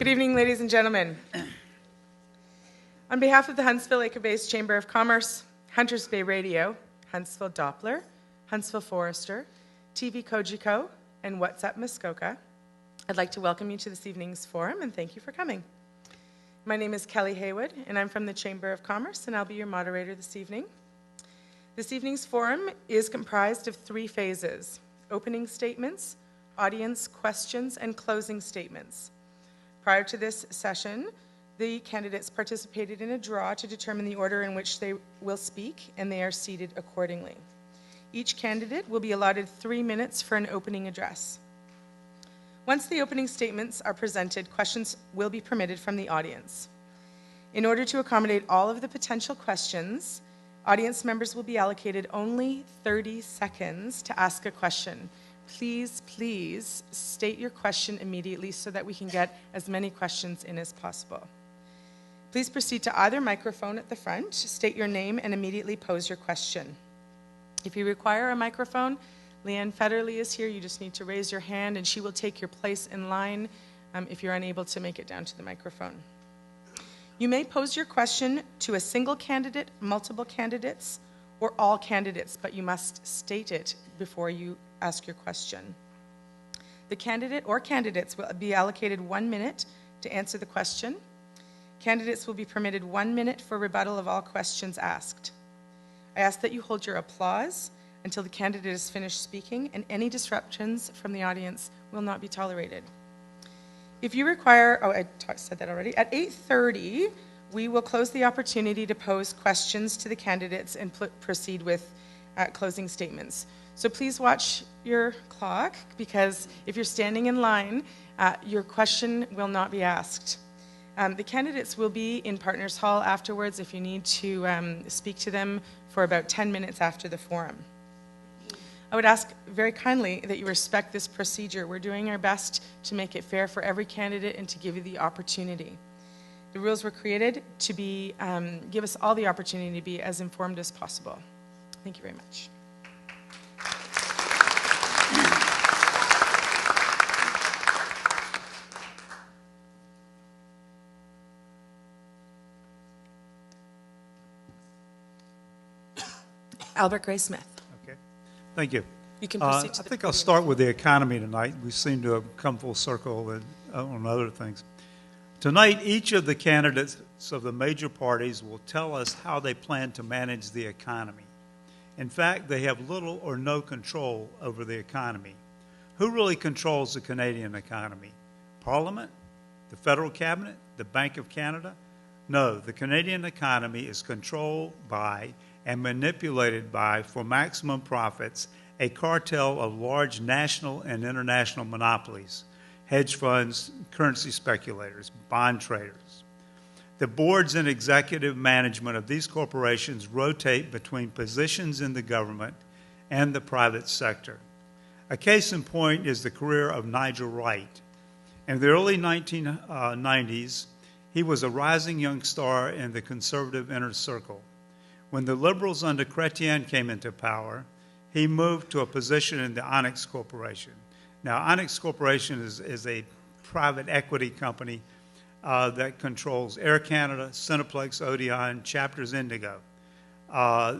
Good evening, ladies and gentlemen. On behalf of the Huntsville Lake-Based Chamber of Commerce, Hunters Bay Radio, Huntsville Doppler, Huntsville Forester, TVCOGECO, and What's Up Muskoka, I'd like to welcome you to this evening's forum and thank you for coming. My name is Kelly Haywood and I'm from the Chamber of Commerce and I'll be your moderator this evening. This evening's forum is comprised of 3 phases: opening statements, audience questions, and closing statements. Prior to this session, the candidates participated in a draw to determine the order in which they will speak, and they are seated accordingly. Each candidate will be allotted 3 minutes for an opening address. Once the opening statements are presented, questions will be permitted from the audience. In order to accommodate all of the potential questions, audience members will be allocated only 30 seconds to ask a question. Please state your question immediately so that we can get as many questions in as possible. Please proceed to either microphone at the front, state your name, and immediately pose your question. If you require a microphone, Leanne Federley is here. You just need to raise your hand and she will take your place in line if you're unable to make it down to the microphone. You may pose your question to a single candidate, multiple candidates, or all candidates, but you must state it before you ask your question. The candidate or candidates will be allocated 1 minute to answer the question. Candidates will be permitted 1 minute for rebuttal of all questions asked. I ask that you hold your applause until the candidate is finished speaking, and any disruptions from the audience will not be tolerated. If you require, I said that already, at 8:30, we will close the opportunity to pose questions to the candidates and proceed with closing statements. So please watch your clock, because if you're standing in line, your question will not be asked. The candidates will be in Partners Hall afterwards if you need to speak to them for about 10 minutes after the forum. I would ask very kindly that you respect this procedure. We're doing our best to make it fair for every candidate and to give you the opportunity. The rules were created to give us all the opportunity to be as informed as possible. Thank you very much. Albert Gray Smith. Okay, thank you. You can proceed I think I'll start with the economy tonight. We seem to have come full circle on other things. Tonight, each of the candidates of the major parties will tell us how they plan to manage the economy. In fact, they have little or no control over the economy. Who really controls the Canadian economy? Parliament? The federal cabinet? The Bank of Canada? No, the Canadian economy is controlled by and manipulated by, for maximum profits, a cartel of large national and international monopolies, hedge funds, currency speculators, bond traders. The boards and executive management of these corporations rotate between positions in the government and the private sector. A case in point is the career of Nigel Wright. In the early 1990s, he was a rising young star in the conservative inner circle. When the Liberals under Chrétien came into power, he moved to a position in the Onyx Corporation. Now, Onyx Corporation is a private equity company that controls Air Canada, Cineplex, Odeon, Chapters Indigo.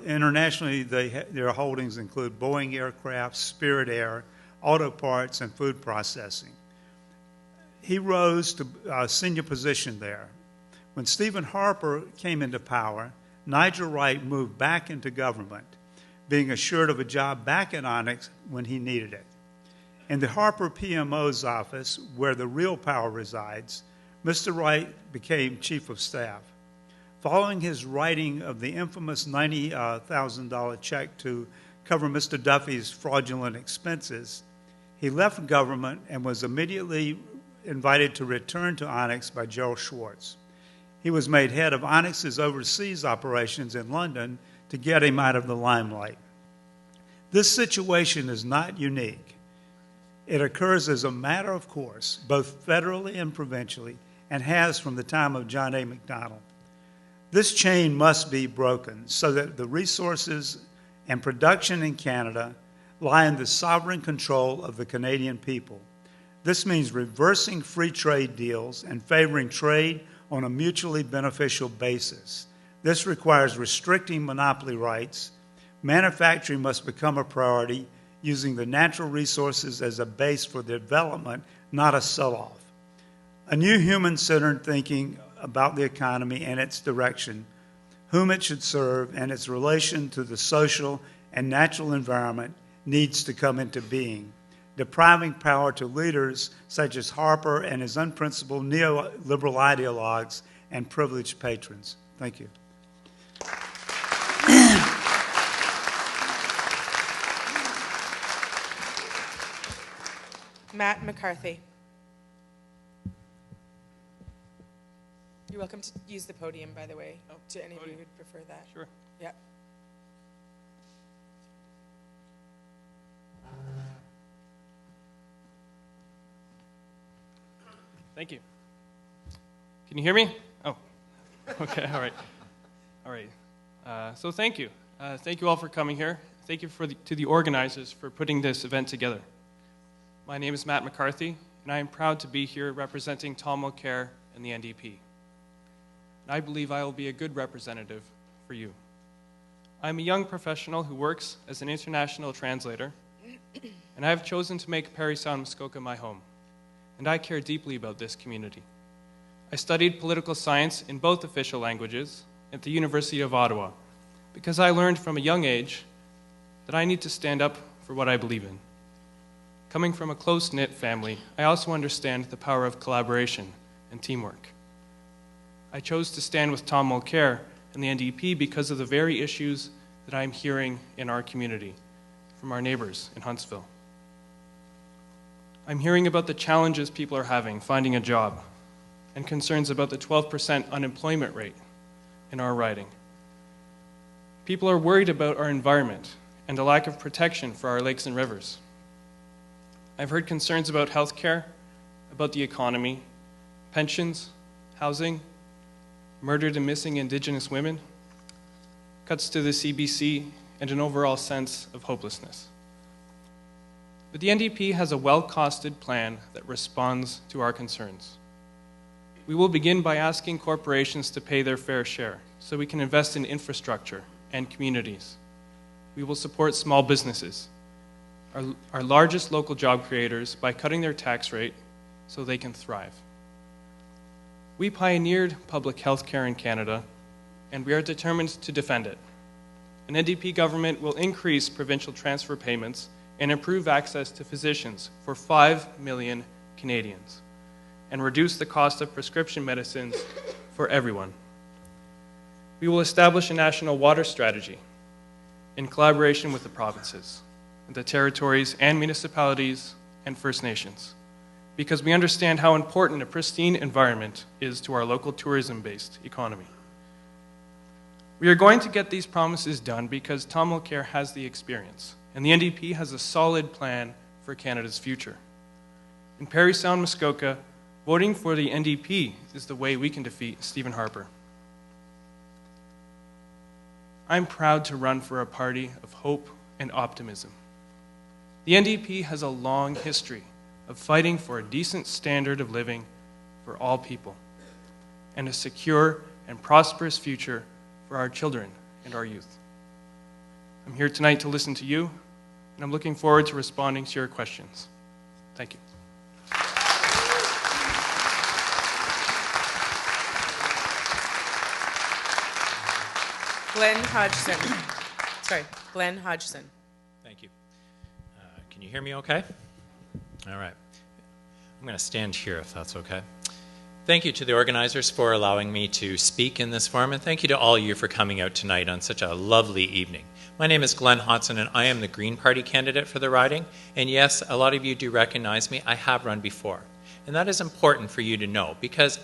Internationally, their holdings include Boeing Aircraft, Spirit Air, auto parts, and food processing. He rose to a senior position there. When Stephen Harper came into power, Nigel Wright moved back into government, being assured of a job back at Onyx when he needed it. In the Harper PMO's office, where the real power resides, Mr. Wright became chief of staff. Following his writing of the infamous $90,000 check to cover Mr. Duffy's fraudulent expenses, he left government and was immediately invited to return to Onyx by Gerald Schwartz. He was made head of Onyx's overseas operations in London to get him out of the limelight. This situation is not unique. It occurs as a matter of course, both federally and provincially, and has from the time of John A. Macdonald. This chain must be broken so that the resources and production in Canada lie in the sovereign control of the Canadian people. This means reversing free trade deals and favoring trade on a mutually beneficial basis. This requires restricting monopoly rights. Manufacturing must become a priority, using the natural resources as a base for development, not a sell-off. A new human-centered thinking about the economy and its direction, whom it should serve, and its relation to the social and natural environment needs to come into being, depriving power to leaders such as Harper and his unprincipled neoliberal ideologues and privileged patrons. Thank you. Matt McCarthy. You're welcome to use the podium, by the way, to any of you who'd prefer that. Sure. Yeah. Thank you. Can you hear me? Oh, okay, all right. All right. So thank you. Thank you all for coming here. Thank you to the organizers for putting this event together. My name is Matt McCarthy, and I am proud to be here representing Tom Mulcair and the NDP. And I believe I will be a good representative for you. I'm a young professional who works as an international translator, and I have chosen to make Parry Sound Muskoka my home. And I care deeply about this community. I studied political science in both official languages at the University of Ottawa because I learned from a young age that I need to stand up for what I believe in. Coming from a close-knit family, I also understand the power of collaboration and teamwork. I chose to stand with Tom Mulcair and the NDP because of the very issues that I'm hearing in our community from our neighbors in Huntsville. I'm hearing about the challenges people are having finding a job and concerns about the 12% unemployment rate in our riding. People are worried about our environment and the lack of protection for our lakes and rivers. I've heard concerns about health care, about the economy, pensions, housing, murdered and missing Indigenous women, cuts to the CBC, and an overall sense of hopelessness. But the NDP has a well-costed plan that responds to our concerns. We will begin by asking corporations to pay their fair share so we can invest in infrastructure and communities. We will support small businesses, our largest local job creators, by cutting their tax rate so they can thrive. We pioneered public health care in Canada, and we are determined to defend it. An NDP government will increase provincial transfer payments and improve access to physicians for 5 million Canadians, and reduce the cost of prescription medicines for everyone. We will establish a national water strategy in collaboration with the provinces, the territories and municipalities and First Nations, because we understand how important a pristine environment is to our local tourism-based economy. We are going to get these promises done because Tom Mulcair has the experience, and the NDP has a solid plan for Canada's future. In Parry Sound, Muskoka, voting for the NDP is the way we can defeat Stephen Harper. I'm proud to run for a party of hope and optimism. The NDP has a long history of fighting for a decent standard of living for all people and a secure and prosperous future for our children and our youth. I'm here tonight to listen to you, and I'm looking forward to responding to your questions. Thank you. Glenn Hodgson. Glenn Hodgson. Thank you. Can you hear me okay? All right. I'm going to stand here if that's okay. Thank you to the organizers for allowing me to speak in this forum, and thank you to all of you for coming out tonight on such a lovely evening. My name is Glenn Hodgson, and I am the Green Party candidate for the riding. And yes, a lot of you do recognize me. I have run before. And that is important for you to know, because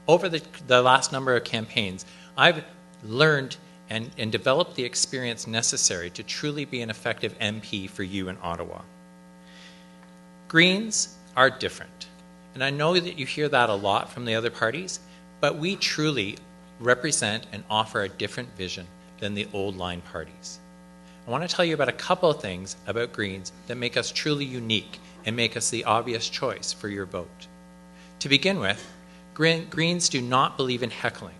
over the last number of campaigns, I've learned and developed the experience necessary to truly be an effective MP for you in Ottawa. Greens are different. And I know that you hear that a lot from the other parties, but we truly represent and offer a different vision than the old line parties. I want to tell you about a couple of things about Greens that make us truly unique and make us the obvious choice for your vote. To begin with, Greens do not believe in heckling.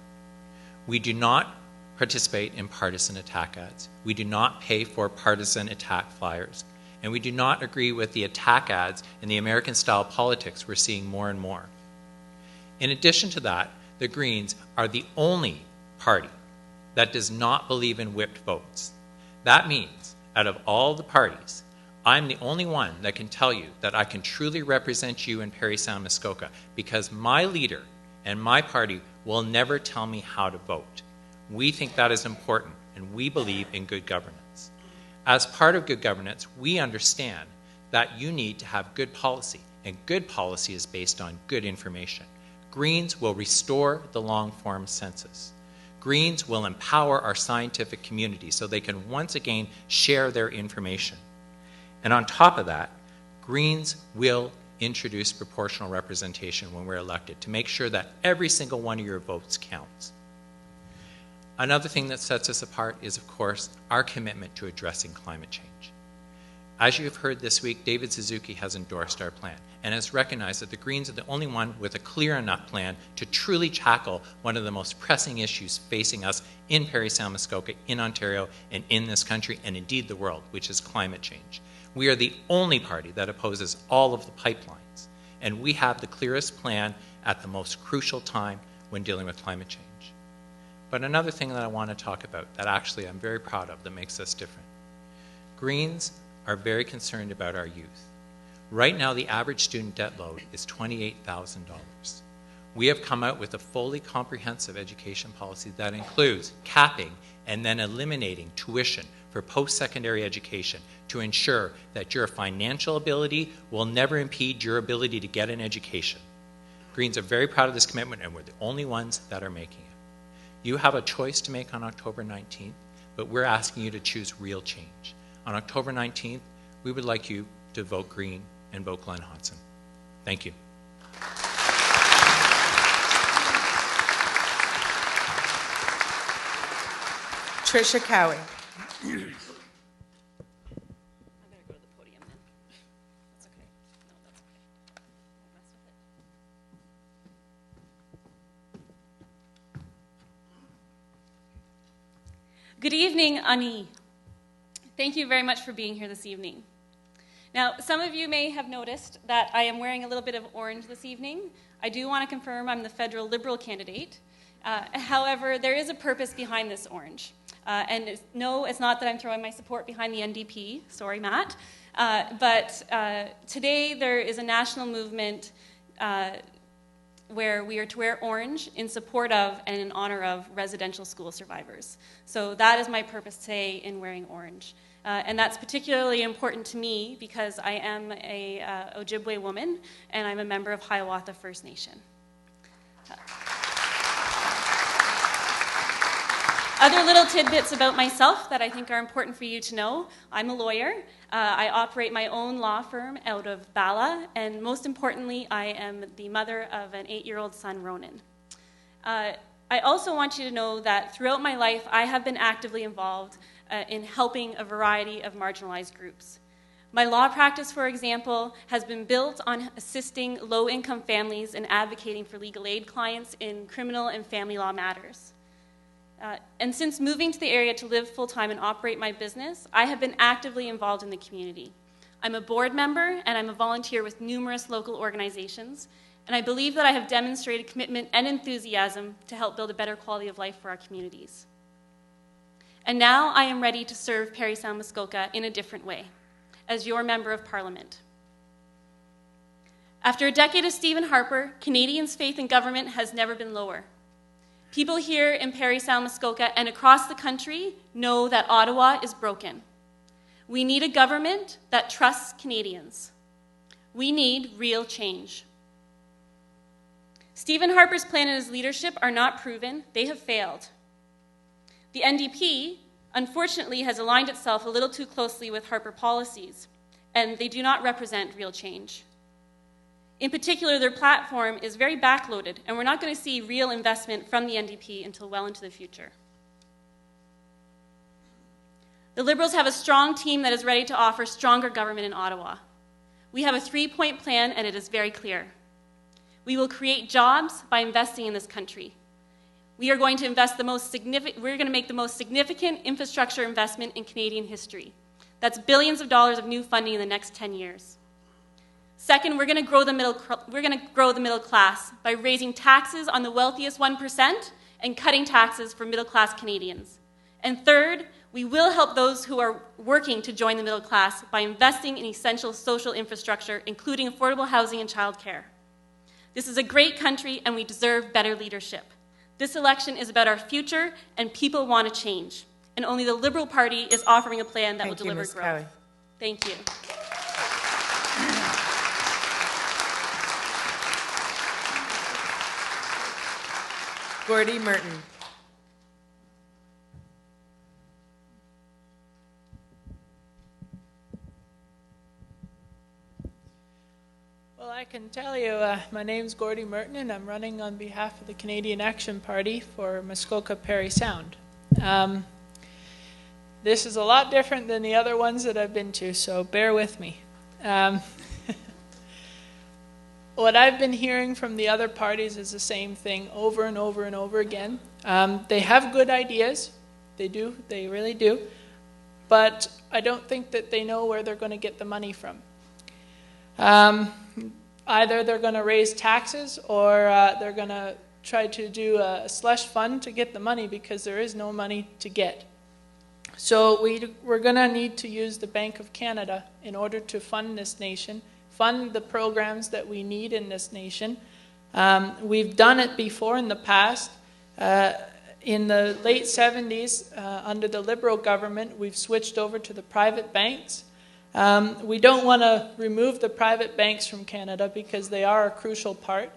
We do not participate in partisan attack ads. We do not pay for partisan attack flyers. And we do not agree with the attack ads and the American-style politics we're seeing more and more. In addition to that, the Greens are the only party that does not believe in whipped votes. That means, out of all the parties, I'm the only one that can tell you that I can truly represent you in Parry Sound Muskoka, because my leader and my party will never tell me how to vote. We think that is important, and we believe in good governance. As part of good governance, we understand that you need to have good policy, and good policy is based on good information. Greens will restore the long-form census. Greens will empower our scientific community so they can once again share their information. And on top of that, Greens will introduce proportional representation when we're elected to make sure that every single one of your votes counts. Another thing that sets us apart is, of course, our commitment to addressing climate change. As you have heard this week, David Suzuki has endorsed our plan and has recognized that the Greens are the only one with a clear enough plan to truly tackle one of the most pressing issues facing us in Parry Sound Muskoka, in Ontario, and in this country, and indeed the world, which is climate change. We are the only party that opposes all of the pipelines, and we have the clearest plan at the most crucial time when dealing with climate change. But another thing that I want to talk about that actually I'm very proud of that makes us different. Greens are very concerned about our youth. Right now, the average student debt load is $28,000. We have come out with a fully comprehensive education policy that includes capping and then eliminating tuition for post-secondary education to ensure that your financial ability will never impede your ability to get an education. Greens are very proud of this commitment, and we're the only ones that are making it. You have a choice to make on October 19th, but we're asking you to choose real change. On October 19th, we would like you to vote Green and vote Glenn Hodson. Thank you. Tricia Cowie. I'm going to go to the podium then. That's okay. No, that's okay. Don't mess with it. Good evening, Ani. Thank you very much for being here this evening. Now, some of you may have noticed that I am wearing a little bit of orange this evening. I do want to confirm I'm the federal Liberal candidate. However, there is a purpose behind this orange. No, it's not that I'm throwing my support behind the NDP. Sorry, Matt. But today there is a national movement where we are to wear orange in support of and in honor of residential school survivors. So that is my purpose today in wearing orange. And that's particularly important to me because I am a Ojibwe woman and I'm a member of Hiawatha First Nation. Other little tidbits about myself that I think are important for you to know. I'm a lawyer. I operate my own law firm out of Bala, and most importantly, I am the mother of an 8-year-old son, Ronan. I also want you to know that throughout my life, I have been actively involved in helping a variety of marginalized groups. My law practice, for example, has been built on assisting low-income families and advocating for legal aid clients in criminal and family law matters. And since moving to the area to live full-time and operate my business, I have been actively involved in the community. I'm a board member and I'm a volunteer with numerous local organizations, and I believe that I have demonstrated commitment and enthusiasm to help build a better quality of life for our communities. And now I am ready to serve Parry Sound Muskoka in a different way, as your Member of Parliament. After a decade of Stephen Harper, Canadians' faith in government has never been lower. People here in Parry Sound Muskoka and across the country know that Ottawa is broken. We need a government that trusts Canadians. We need real change. Stephen Harper's plan and his leadership are not proven. They have failed. The NDP, unfortunately, has aligned itself a little too closely with Harper policies, and they do not represent real change. In particular, their platform is very backloaded, and we're not going to see real investment from the NDP until well into the future. The The Liberals have a strong team that is ready to offer stronger government in Ottawa. We have a 3-point plan, and it is very clear. We will create jobs by investing in this country. We are going to we're going to make the most significant infrastructure investment in Canadian history. That's billions of dollars of new funding in the next 10 years. Second, we're going to grow the middle class by raising taxes on the wealthiest 1% and cutting taxes for middle-class Canadians. And third, we will help those who are working to join the middle class by investing in essential social infrastructure, including affordable housing and childcare. This is a great country, and we deserve better leadership. This election is about our future, and people want to change. And only the Liberal Party is offering a plan that will deliver growth. Kelly. Thank you. Gordy Merton. Well, I can tell you, my name's Gordy Merton, and I'm running on behalf of the Canadian Action Party for Muskoka, Parry Sound. This is a lot different than the other ones that I've been to, so bear with me. What I've been hearing from the other parties is the same thing over and over and over again. They have good ideas. They do. They really do. But I don't think that they know where they're going to get the money from. Either they're going to raise taxes or they're going to try to do a slush fund to get the money because there is no money to get. So we're going to need to use the Bank of Canada in order to fund this nation, fund the programs that we need in this nation. We've done it before in the past. In the late 70s, under the Liberal government, we've switched over to the private banks. We don't want to remove the private banks from Canada because they are a crucial part,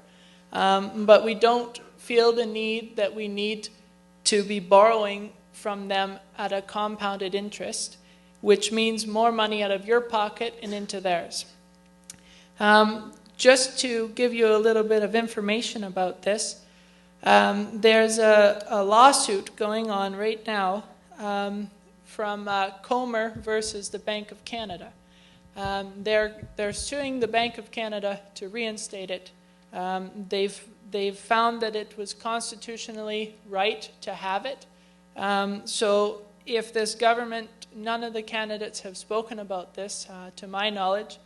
but we don't feel the need that we need to be borrowing from them at a compounded interest, which means more money out of your pocket and into theirs. Just to give you a little bit of information about this, there's a lawsuit going on right now from Comer versus the Bank of Canada. They're suing the Bank of Canada to reinstate it. They've found that it was constitutionally right to have it. So if this government, none of the candidates have spoken about this, to my knowledge.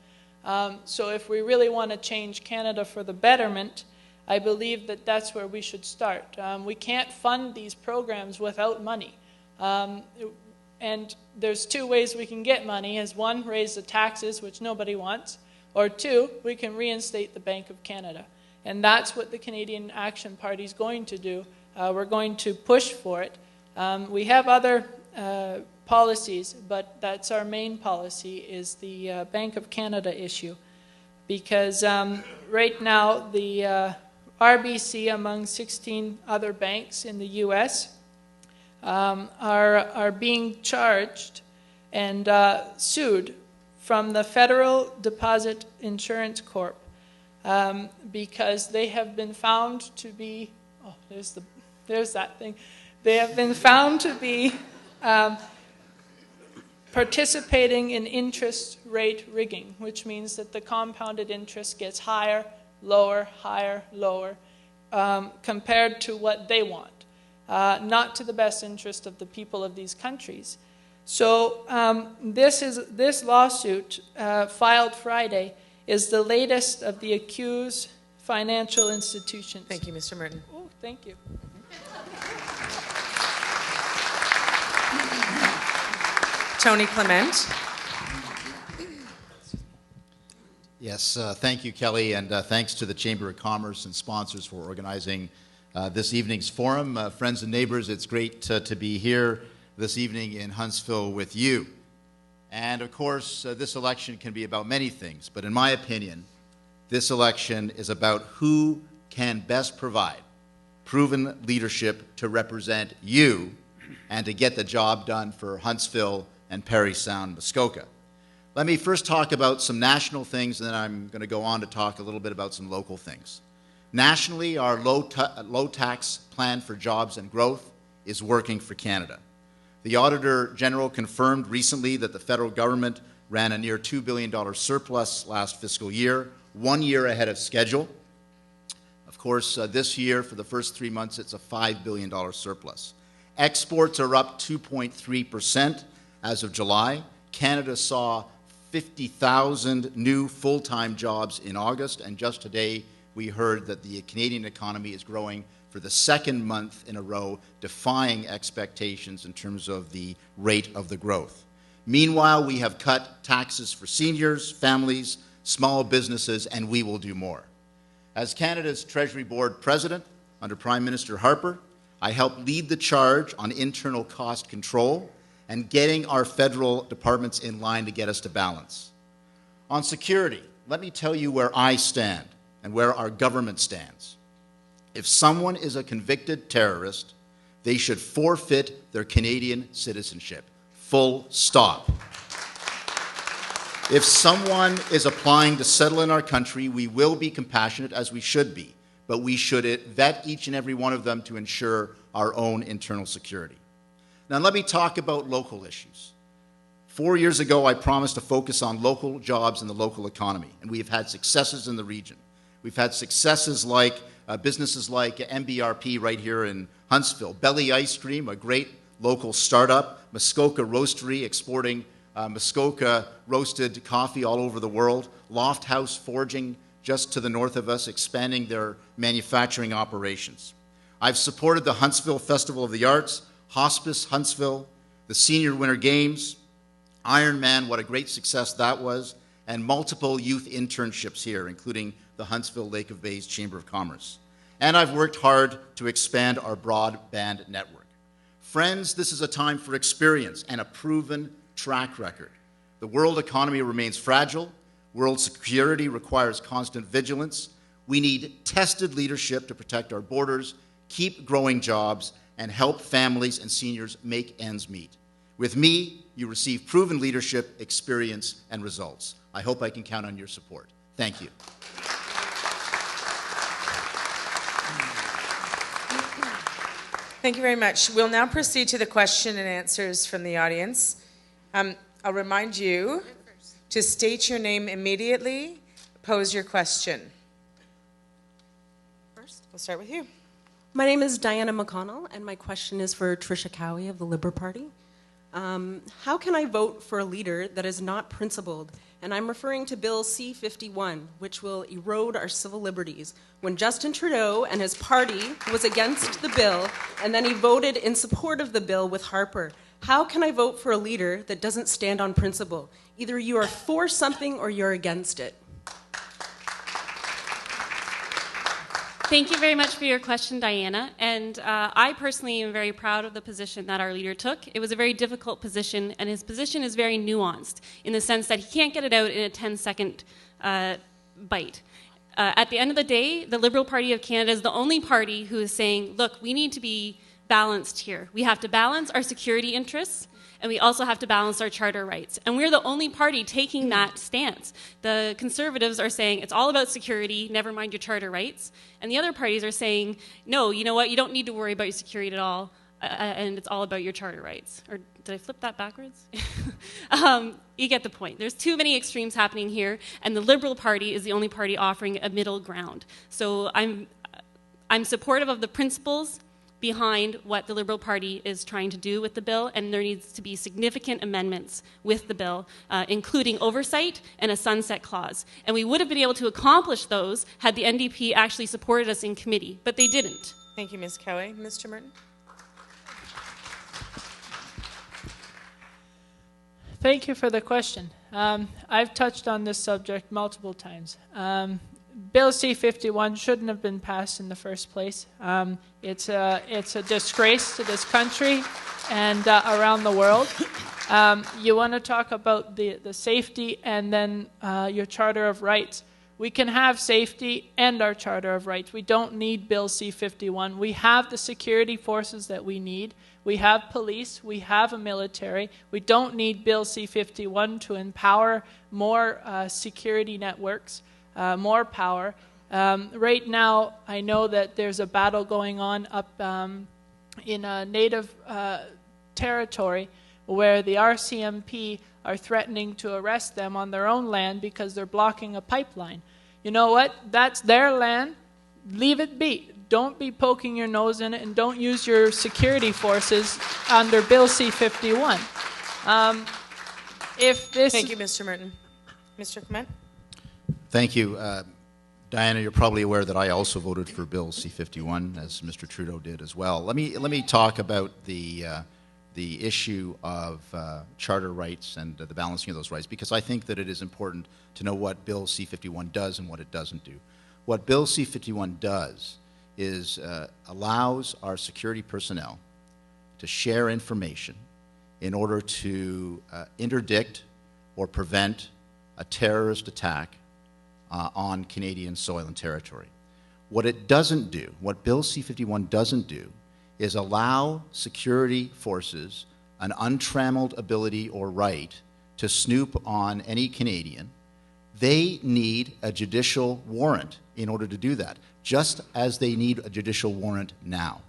So if we really want to change Canada for the betterment, I believe that that's where we should start. We can't fund these programs without money. And there's two ways we can get money, is one, raise the taxes, which nobody wants, or two, we can reinstate the Bank of Canada. And that's what the Canadian Action Party is going to do. We're going to push for it. We have other policies, but that's our main policy, is the Bank of Canada issue. Because right now, the RBC, among 16 other banks in the U.S., are being charged and sued from the Federal Deposit Insurance Corp because they have been found to be, oh, there's that thing. They have been found to be participating in interest rate rigging, which means that the compounded interest gets higher, lower, compared to what they want. Not to the best interest of the people of these countries. So this lawsuit filed Friday is the latest of the accused financial institutions. Thank you, Mr. Merton. Oh, thank you. Tony Clement. Yes, thank you, Kelly, and thanks to the Chamber of Commerce and sponsors for organizing this evening's forum. Friends and neighbors, it's great to be here this evening in Huntsville with you. And of course, this election can be about many things, but in my opinion, this election is about who can best provide proven leadership to represent you and to get the job done for Huntsville and Parry Sound, Muskoka. Let me first talk about some national things, and then I'm going to go on to talk a little bit about some local things. Nationally, our low tax plan for jobs and growth is working for Canada. The Auditor General confirmed recently that the federal government ran a near $2 billion surplus last fiscal year, 1 year ahead of schedule. Of course, this year, for the first 3 months, it's a $5 billion surplus. Exports are up 2.3% as of July. Canada saw 50,000 new full-time jobs in August, and just today we heard that the Canadian economy is growing for the second month in a row, defying expectations in terms of the rate of the growth. Meanwhile, we have cut taxes for seniors, families, small businesses, and we will do more. As Canada's Treasury Board President under Prime Minister Harper, I helped lead the charge on internal cost control and getting our federal departments in line to get us to balance. On security, let me tell you where I stand and where our government stands. If someone is a convicted terrorist, they should forfeit their Canadian citizenship. Full stop. If someone is applying to settle in our country, we will be compassionate, as we should be, but we should vet each and every one of them to ensure our own internal security. Now let me talk about local issues. 4 years ago, I promised to focus on local jobs and the local economy, and we have had successes in the region. We've had successes like businesses like MBRP right here in Huntsville, Belly Ice Cream, a great local startup, Muskoka Roastery exporting Muskoka roasted coffee all over the world, Loft House Forging just to the north of us, expanding their manufacturing operations. I've supported the Huntsville Festival of the Arts, Hospice Huntsville, the Senior Winter Games, Ironman, what a great success that was, and multiple youth internships here, including the Huntsville Lake of Bays Chamber of Commerce. And I've worked hard to expand our broadband network. Friends, this is a time for experience and a proven track record. The world economy remains fragile. World security requires constant vigilance. We need tested leadership to protect our borders, keep growing jobs, and help families and seniors make ends meet. With me, you receive proven leadership, experience, and results. I hope I can count on your support. Thank you. Thank you very much. We'll now proceed to the question and answers from the audience. I'll remind you to state your name immediately, pose your question. First, we'll start with you. My name is Diana McConnell, and my question is for Tricia Cowie of the Liberal Party. How can I vote for a leader that is not principled? And I'm referring to Bill C-51, which will erode our civil liberties. When Justin Trudeau and his party was against the bill, and then he voted in support of the bill with Harper, how can I vote for a leader that doesn't stand on principle? Either you are for something or you're against it. Thank you very much for your question, Diana. And I personally am very proud of the position that our leader took. It was a very difficult position, and his position is very nuanced in the sense that he can't get it out in a 10-second bite. At the end of the day, the Liberal Party of Canada is the only party who is saying, look, we need to be balanced here. We have to balance our security interests, and we also have to balance our charter rights. And we're the only party taking that stance. The Conservatives are saying it's all about security, never mind your charter rights. And the other parties are saying, no, you know what, you don't need to worry about your security at all, and it's all about your charter rights. Or did I flip that backwards? You get the point. There's too many extremes happening here, and the Liberal Party is the only party offering a middle ground. So I'm supportive of the principles behind what the Liberal Party is trying to do with the bill, and there needs to be significant amendments with the bill, including oversight and a sunset clause. And we would have been able to accomplish those had the NDP actually supported us in committee, but they didn't. Thank you, Ms. Cowie. Mr. Merton? Thank you for the question. I've touched on this subject multiple times. Bill C-51 shouldn't have been passed in the first place. It's a disgrace to this country and around the world. You want to talk about the safety and then your Charter of Rights. We can have safety and our Charter of Rights. We don't need Bill C-51. We have the security forces that we need. We have police. We have a military. We don't need Bill C-51 to empower more security networks. More power. Right now, I know that there's a battle going on up in Native territory where the RCMP are threatening to arrest them on their own land because they're blocking a pipeline. You know what? That's their land. Leave it be. Don't be poking your nose in it, and don't use your security forces under Bill C-51. Thank you, Mr. Merton. Mr. Clement? Thank you. Diana, you're probably aware that I also voted for Bill C-51, as Mr. Trudeau did as well. Let me talk about the issue of charter rights and the balancing of those rights, because I think that it is important to know what Bill C-51 does and what it doesn't do. What Bill C-51 does is allows our security personnel to share information in order to interdict or prevent a terrorist attack on Canadian soil and territory. What it doesn't do, what Bill C-51 doesn't do, is allow security forces an untrammeled ability or right to snoop on any Canadian. They need a judicial warrant in order to do that, just as they need a judicial warrant now.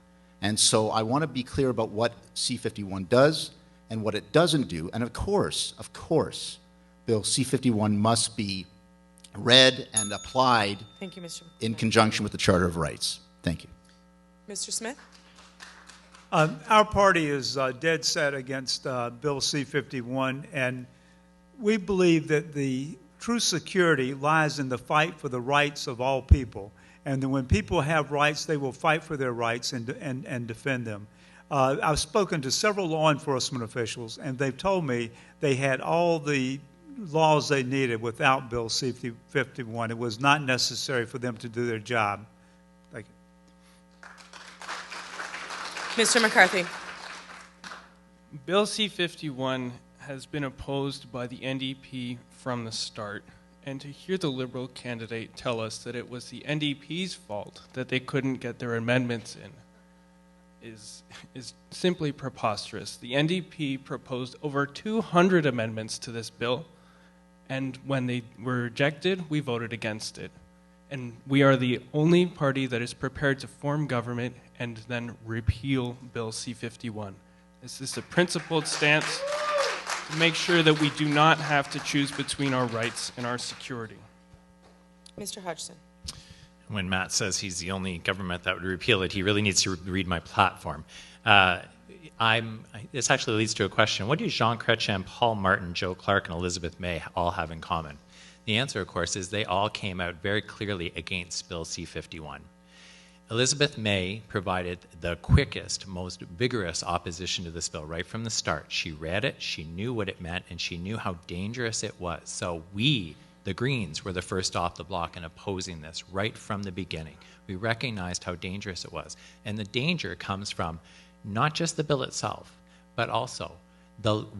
And so I want to be clear about what C-51 does and what it doesn't do. And of course, Bill C-51 must be read and applied Thank you, Mr. in conjunction with the Charter of Rights. Thank you. Mr. Smith? Our party is dead set against Bill C-51, and we believe that the true security lies in the fight for the rights of all people, and that when people have rights, they will fight for their rights and defend them. I've spoken to several law enforcement officials, and they've told me they had all the laws they needed without Bill C-51. It was not necessary for them to do their job. Thank you. Mr. McCarthy? Bill C-51 has been opposed by the NDP from the start, and to hear the Liberal candidate tell us that it was the NDP's fault that they couldn't get their amendments in is simply preposterous. The NDP proposed over 200 amendments to this bill, and when they were rejected, we voted against it. And we are the only party that is prepared to form government and then repeal Bill C-51. This is a principled stance to make sure that we do not have to choose between our rights and our security. Mr. Hodgson? When Matt says he's the only government that would repeal it, he really needs to read my platform. This actually leads to a question. What do Jean Chrétien, Paul Martin, Joe Clark, and Elizabeth May all have in common? The answer, of course, is they all came out very clearly against Bill C-51. Elizabeth May provided the quickest, most vigorous opposition to this bill right from the start. She read it, she knew what it meant, and she knew how dangerous it was. So we, the Greens, were the first off the block in opposing this right from the beginning. We recognized how dangerous it was. And the danger comes from not just the bill itself, but also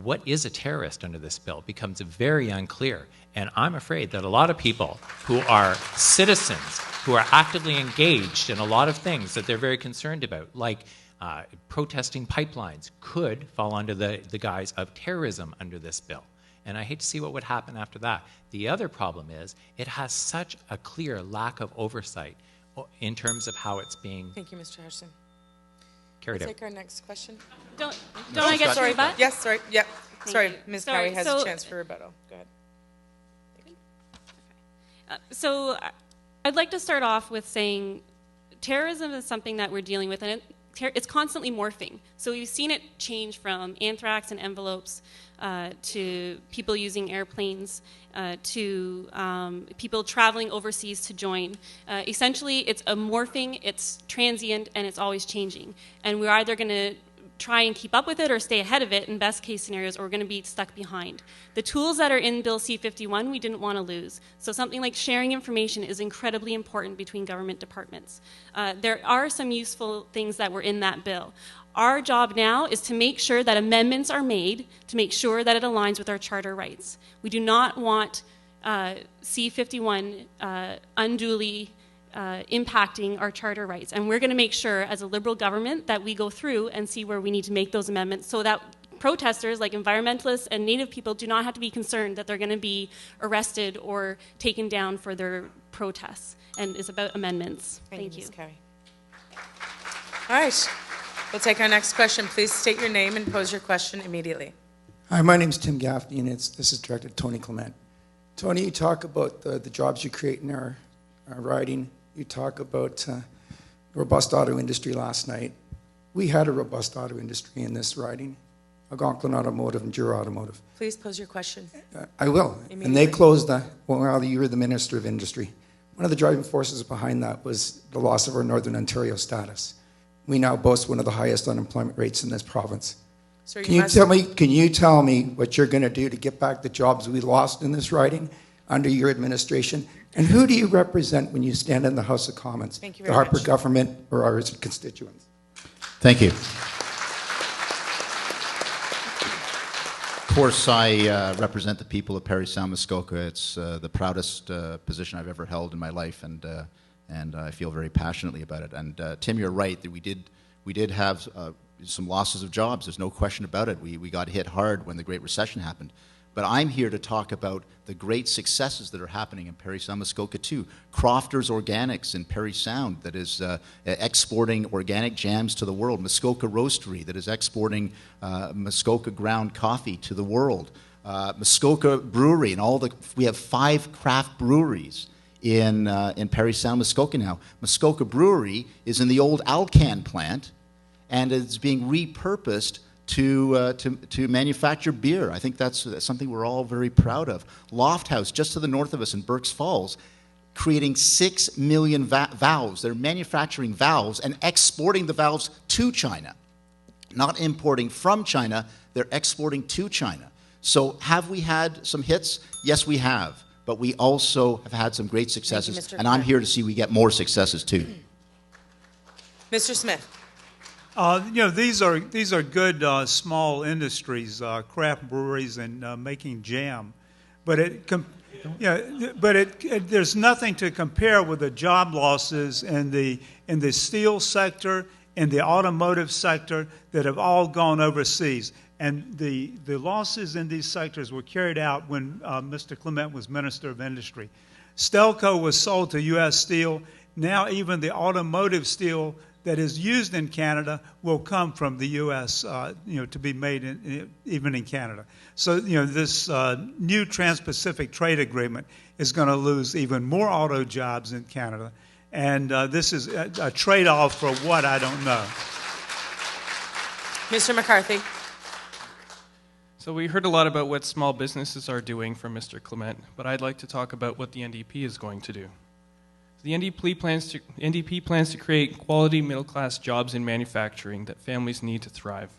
what is a terrorist under this bill becomes very unclear. And I'm afraid that a lot of people who are citizens, who are actively engaged in a lot of things that they're very concerned about, like protesting pipelines, could fall under the guise of terrorism under this bill. And I hate to see what would happen after that. The other problem is it has such a clear lack of oversight in terms of how it's being Thank you, Mr. Hodgson. carried out. Take our next question. Don't I get to rebut? Yes, sorry. Yeah. Thank Sorry, you. Ms. Sorry, Cowie has so- a chance for rebuttal. Go ahead. So I'd like to start off with saying terrorism is something that we're dealing with, and it's constantly morphing. So we've seen it change from anthrax and envelopes to people using airplanes to people traveling overseas to join. Essentially, it's a morphing, it's transient, and it's always changing. And we're either going to try and keep up with it or stay ahead of it in best case scenarios, or we're going to be stuck behind. The tools that are in Bill C-51 we didn't want to lose. So something like sharing information is incredibly important between government departments. There are some useful things that were in that bill. Our job now is to make sure that amendments are made to make sure that it aligns with our charter rights. We do not want C-51 unduly impacting our charter rights. And we're going to make sure as a Liberal government that we go through and see where we need to make those amendments so that protesters like environmentalists and Native people do not have to be concerned that they're going to be arrested or taken down for their protests. And it's about amendments. Thank you. Ms. Cowie. All right. We'll take our next question. Please state your name and pose your question immediately. Hi, my name's Tim Gaffney, and this is directed at Tony Clement. Tony, you talk about the jobs you create in our riding. You talk about robust auto industry last night. We had a robust auto industry in this riding, Algonquin Automotive and Jura Automotive. Please pose your question. I will. And they closed while you were the Minister of Industry. One of the driving forces behind that was the loss of our Northern Ontario status. We now boast one of the highest unemployment rates in this province. Sir, Can you tell me what you're going to do to get back the jobs we lost in this riding under your administration? And who do you represent when you stand in the House of Commons? Thank you the very Harper much. government or our constituents? Thank you. Of course, I represent the people of Parry Sound Muskoka. It's the proudest position I've ever held in my life, and I feel very passionately about it. And Tim, you're right that we did have some losses of jobs. There's no question about it. We got hit hard when the Great Recession happened. But I'm here to talk about the great successes that are happening in Parry Sound Muskoka too. Crofters Organics in Parry Sound that is exporting organic jams to the world. Muskoka Roastery that is exporting Muskoka ground coffee to the world. Muskoka Brewery and we have 5 craft breweries in Parry Sound Muskoka now. Muskoka Brewery is in the old Alcan plant and it's being repurposed to manufacture beer. I think that's something we're all very proud of. Loft House, just to the north of us in Berks Falls, creating 6 million valves. They're manufacturing valves and exporting the valves to China. Not importing from China, they're exporting to China. So have we had some hits? Yes, we have. But we also have had some great successes. Mr. And I'm here to see we get more successes too. Mr. Smith. These are good small industries, craft breweries, and making jam, but there's nothing to compare with the job losses in the steel sector, in the automotive sector that have all gone overseas. And the losses in these sectors were carried out when Mr. Clement was Minister of Industry. Stelco was sold to U.S. Steel. Now even the automotive steel that is used in Canada will come from the U.S., to be made even in Canada. So, this new Trans-Pacific Trade Agreement is going to lose even more auto jobs in Canada. And this is a trade-off for what, I don't know. Mr. McCarthy. So we heard a lot about what small businesses are doing from Mr. Clement, but I'd like to talk about what the NDP is going to do. The NDP plans to create quality middle-class jobs in manufacturing that families need to thrive.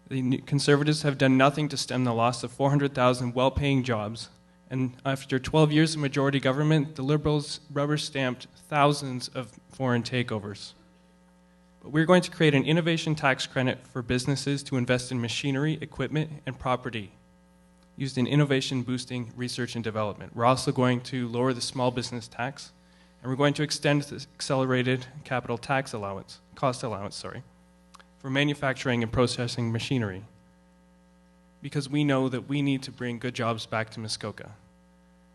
The Conservatives have done nothing to stem the loss of 400,000 well-paying jobs, and after 12 years of majority government, the Liberals rubber-stamped thousands of foreign takeovers. But we're going to create an innovation tax credit for businesses to invest in machinery, equipment, and property used in innovation-boosting research and development. We're also going to lower the small business tax, and we're going to extend the accelerated capital tax cost allowance, for manufacturing and processing machinery, because we know that we need to bring good jobs back to Muskoka.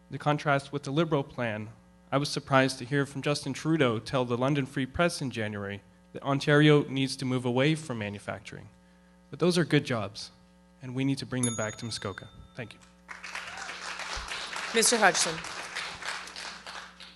The contrast with the Liberal plan, I was surprised to hear from Justin Trudeau tell the London Free Press in January that Ontario needs to move away from manufacturing. But those are good jobs, and we need to bring them back to Muskoka. Thank you. Mr. Hodgson.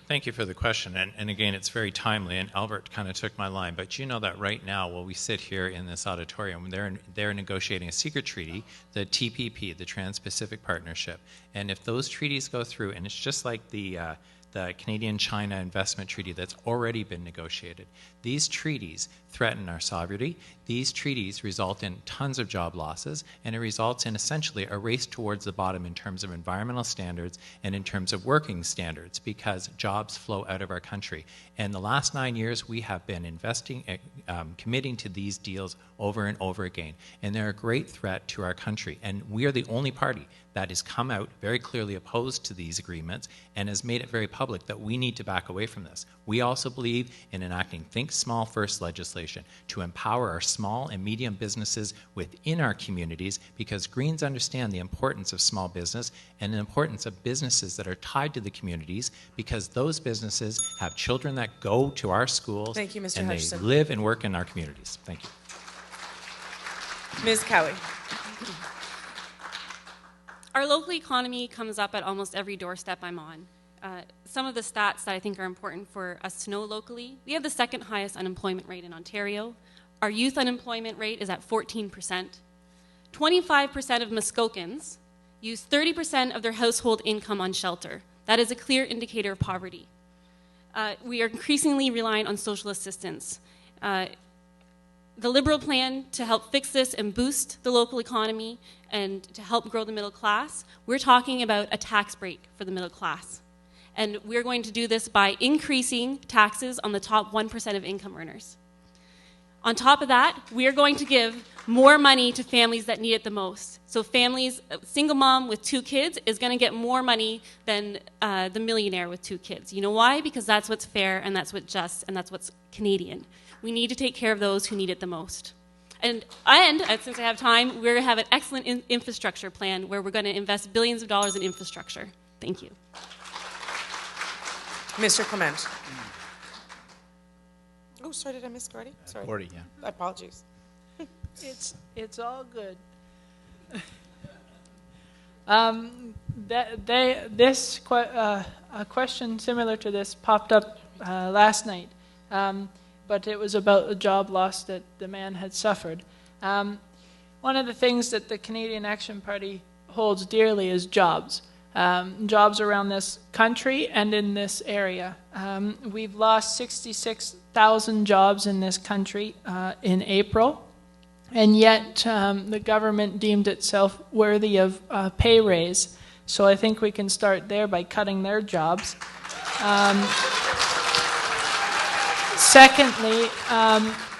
Thank you for the question. And again, it's very timely, and Albert kind of took my line. But you know that right now, while we sit here in this auditorium, they're negotiating a secret treaty, the TPP, the Trans-Pacific Partnership. And if those treaties go through, and it's just like the Canadian-China Investment Treaty that's already been negotiated. These treaties threaten our sovereignty. These treaties result in tons of job losses, and it results in essentially a race towards the bottom in terms of environmental standards and in terms of working standards, because jobs flow out of our country. And the last 9 years, we have been investing, committing to these deals over and over again. And they're a great threat to our country. And we are the only party that has come out very clearly opposed to these agreements and has made it very public that we need to back away from this. We also believe in enacting Think Small First legislation to empower our small and medium businesses within our communities, because Greens understand the importance of small business and the importance of businesses that are tied to the communities, because those businesses have children that go to our schools. Thank you, Mr. And Hutchison. they live and work in our communities. Thank you. Ms. Cowie. Our local economy comes up at almost every doorstep I'm on. Some of the stats that I think are important for us to know locally: we have the second highest unemployment rate in Ontario. Our youth unemployment rate is at 14%. 25% of Muskokans use 30% of their household income on shelter. That is a clear indicator of poverty. We are increasingly reliant on social assistance. The Liberal plan to help fix this and boost the local economy and to help grow the middle class, we're talking about a tax break for the middle class. And we're going to do this by increasing taxes on the top 1% of income earners. On top of that, we are going to give more money to families that need it the most. So families, a single mom with 2 kids is going to get more money than the millionaire with 2 kids. You know why? Because that's what's fair, and that's what's just, and that's what's Canadian. We need to take care of those who need it the most. And since I have time, we're going to have an excellent infrastructure plan where we're going to invest billions of dollars in infrastructure. Thank you. Mr. Clement. Oh, sorry, did I miss Gordy? Sorry. Gordy, yeah. Apologies. It's all good. A question similar to this popped up last night, but it was about a job loss that the man had suffered. One of the things that the Canadian Action Party holds dearly is jobs. Jobs around this country and in this area. We've lost 66,000 jobs in this country in April, and yet the government deemed itself worthy of a pay raise. So I think we can start there by cutting their jobs. Secondly,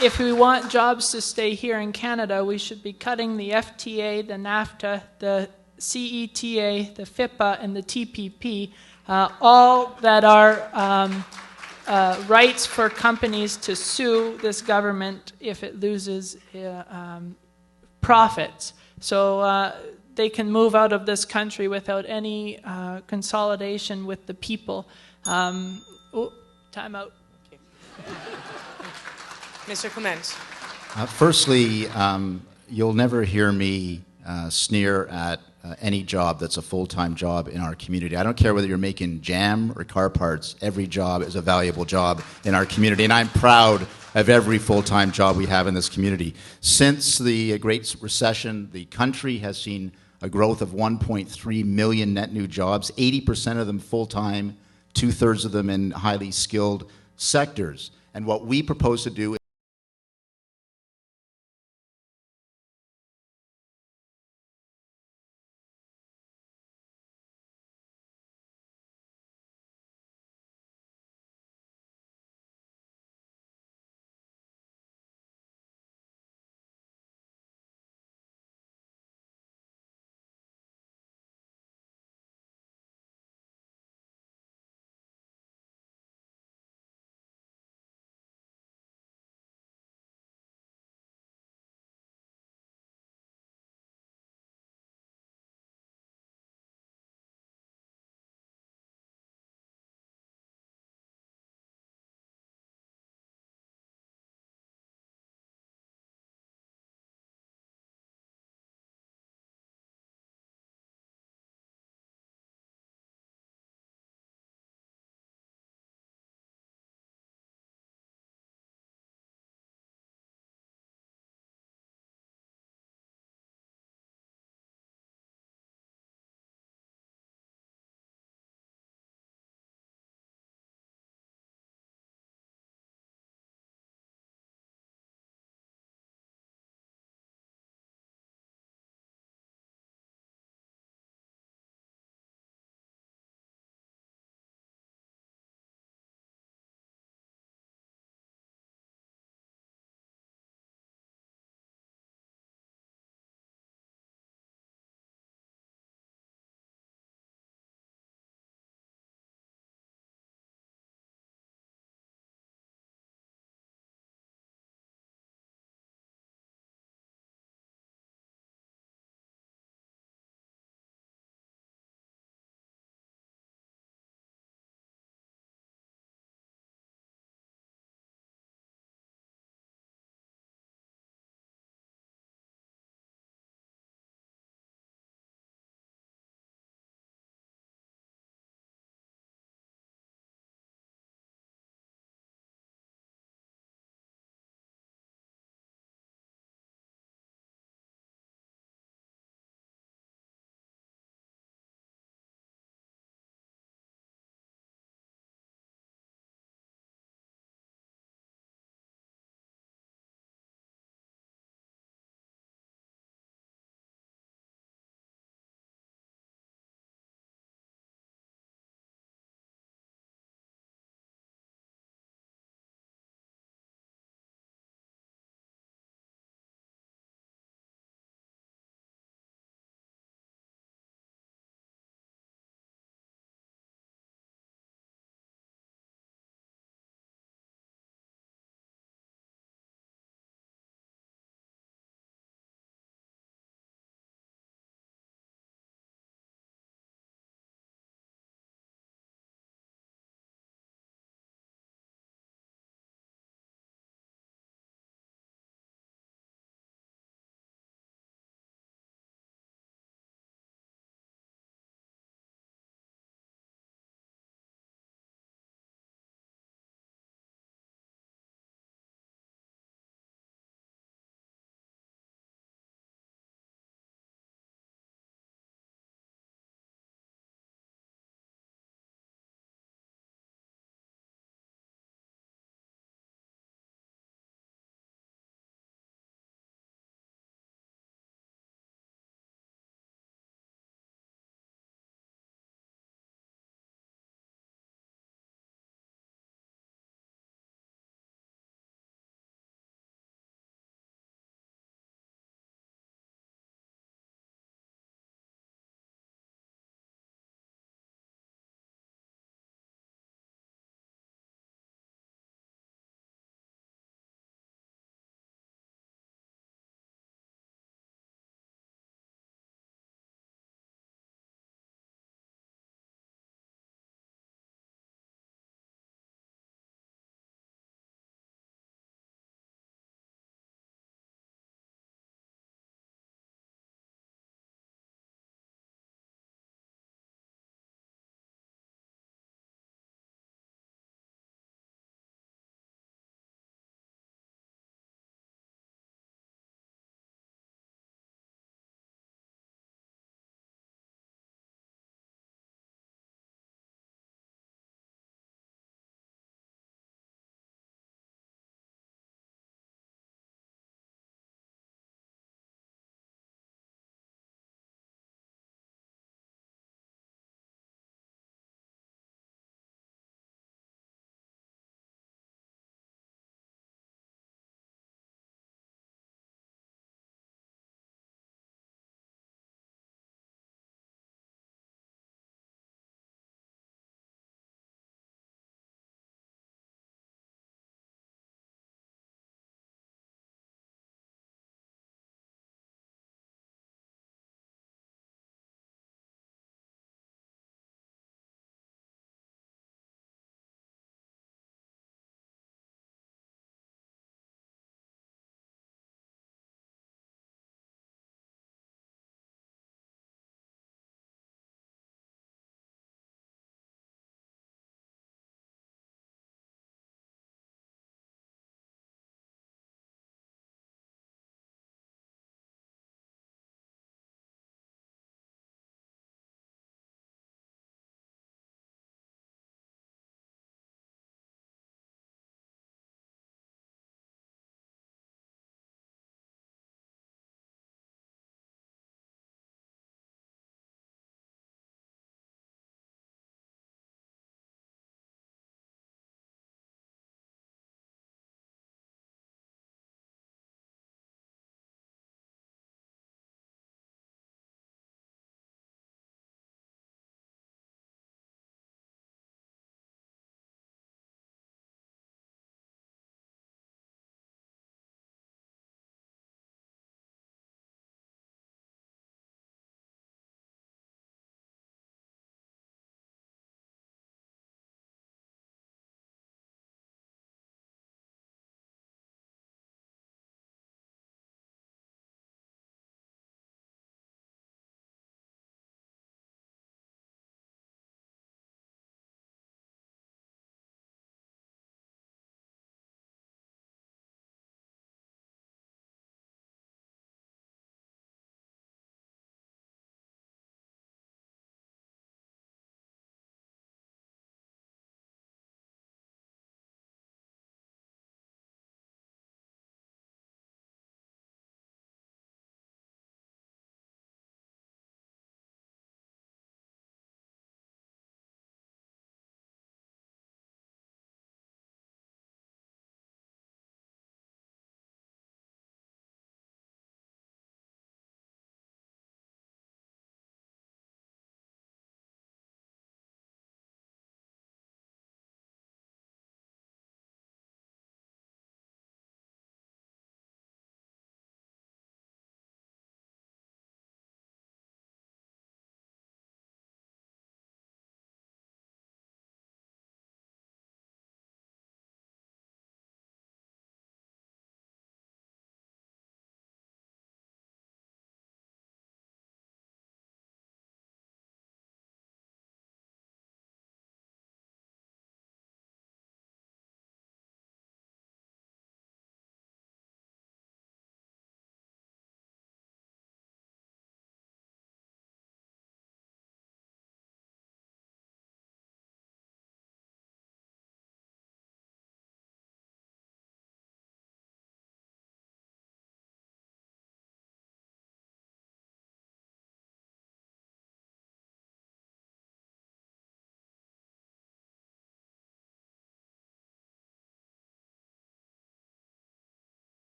if we want jobs to stay here in Canada, we should be cutting the FTA, the NAFTA, the CETA, the FIPA, and the TPP, all that are rights for companies to sue this government if it loses profits. So they can move out of this country without any consolidation with the people. Time out. Mr. Clement. Firstly, you'll never hear me sneer at any job that's a full-time job in our community. I don't care whether you're making jam or car parts. Every job is a valuable job in our community, and I'm proud of every full-time job we have in this community. Since the Great Recession, the country has seen a growth of 1.3 million net new jobs, 80% of them full-time, 2/3 of them in highly skilled sectors. And what we propose to do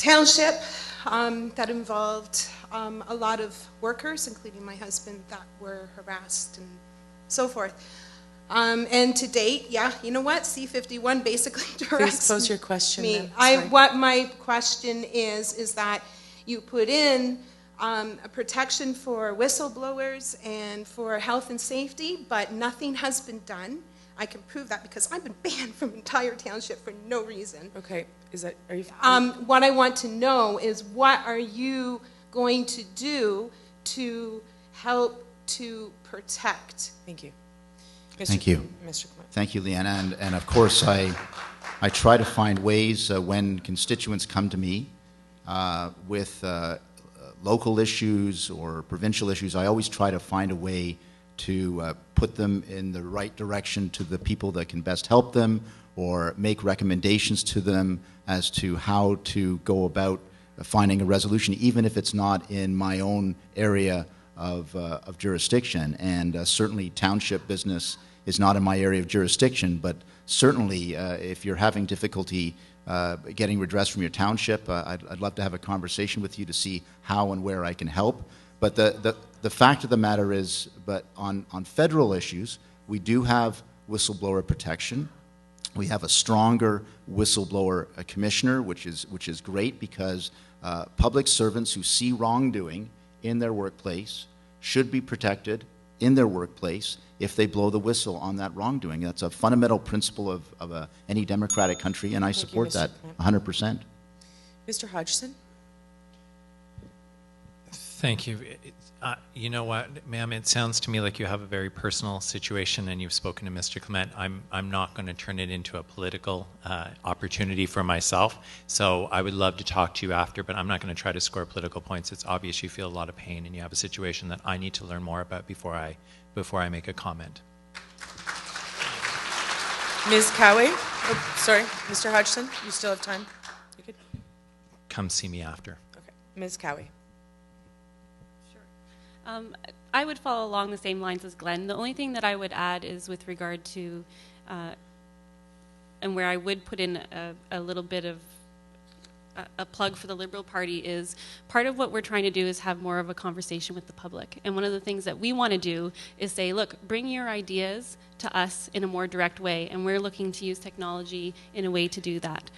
township that involved a lot of workers, including my husband, that were harassed and so forth. And to date, yeah, you know what? C-51 basically directs Please pose your question. me. Then. Sorry. What my question is that you put in a protection for whistleblowers and for health and safety, but nothing has been done. I can prove that because I've been banned from entire township for no reason. Okay, are you? What I want to know is what are you going to do to help to protect? Thank you. Thank you. Mr. Clement. Thank you, Leanna. And of course, I try to find ways when constituents come to me with local issues or provincial issues, I always try to find a way to put them in the right direction to the people that can best help them, or make recommendations to them as to how to go about finding a resolution, even if it's not in my own area of jurisdiction. And certainly township business is not in my area of jurisdiction, but certainly if you're having difficulty getting redress from your township, I'd love to have a conversation with you to see how and where I can help. But the fact of the matter is, but on federal issues, we do have whistleblower protection. We have a stronger whistleblower commissioner, which is great, because public servants who see wrongdoing in their workplace should be protected in their workplace if they blow the whistle on that wrongdoing. That's a fundamental principle of any democratic country, and I support that 100%. Mr. Hodgson? Thank you. You know what, ma'am, it sounds to me like you have a very personal situation, and you've spoken to Mr. Clement. I'm not going to turn it into a political opportunity for myself, so I would love to talk to you after, but I'm not going to try to score political points. It's obvious you feel a lot of pain, and you have a situation that I need to learn more about before I make a comment. Ms. Cowie? Oh, sorry, Mr. Hodgson, you still have time? You could. Come see me after. Okay, Ms. Cowie. I would follow along the same lines as Glenn. The only thing that I would add is with regard to, and where I would put in a little bit of a plug for the Liberal Party, is part of what we're trying to do is have more of a conversation with the public. And one of the things that we want to do is say, look, bring your ideas to us in a more direct way, and we're looking to use technology in a way to do that.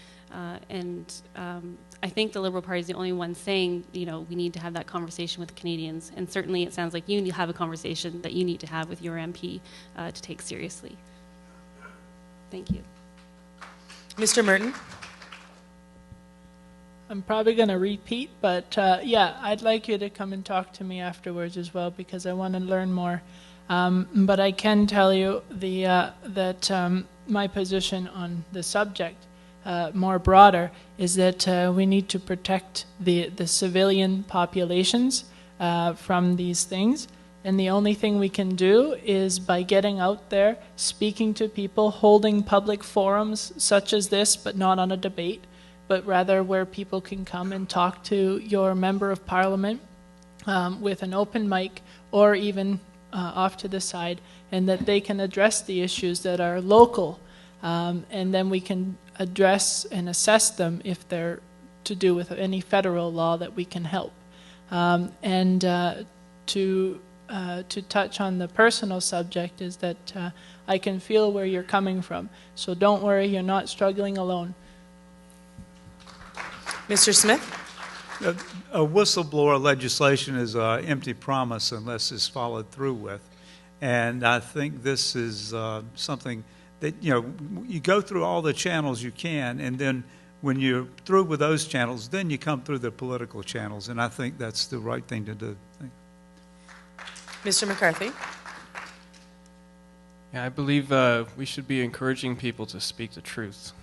I think the Liberal Party is the only one saying, you know, we need to have that conversation with Canadians, and certainly it sounds like you need to have a conversation that you need to have with your MP to take seriously. Thank you. Mr. Merton? I'm probably going to repeat, but yeah, I'd like you to come and talk to me afterwards as well, because I want to learn more. But I can tell you that my position on the subject, more broader, is that we need to protect the civilian populations from these things. And the only thing we can do is by getting out there, speaking to people, holding public forums such as this, but not on a debate, but rather where people can come and talk to your member of parliament with an open mic, or even off to the side, and that they can address the issues that are local, and then we can address and assess them if they're to do with any federal law that we can help. And to touch on the personal subject is that I can feel where you're coming from. So don't worry, you're not struggling alone. Mr. Smith? A whistleblower legislation is an empty promise unless it's followed through with. And I think this is something that, you know, you go through all the channels you can, and then when you're through with those channels, then you come through the political channels, and I think that's the right thing to do. Mr. McCarthy? Yeah, I believe we should be encouraging people to speak the truth.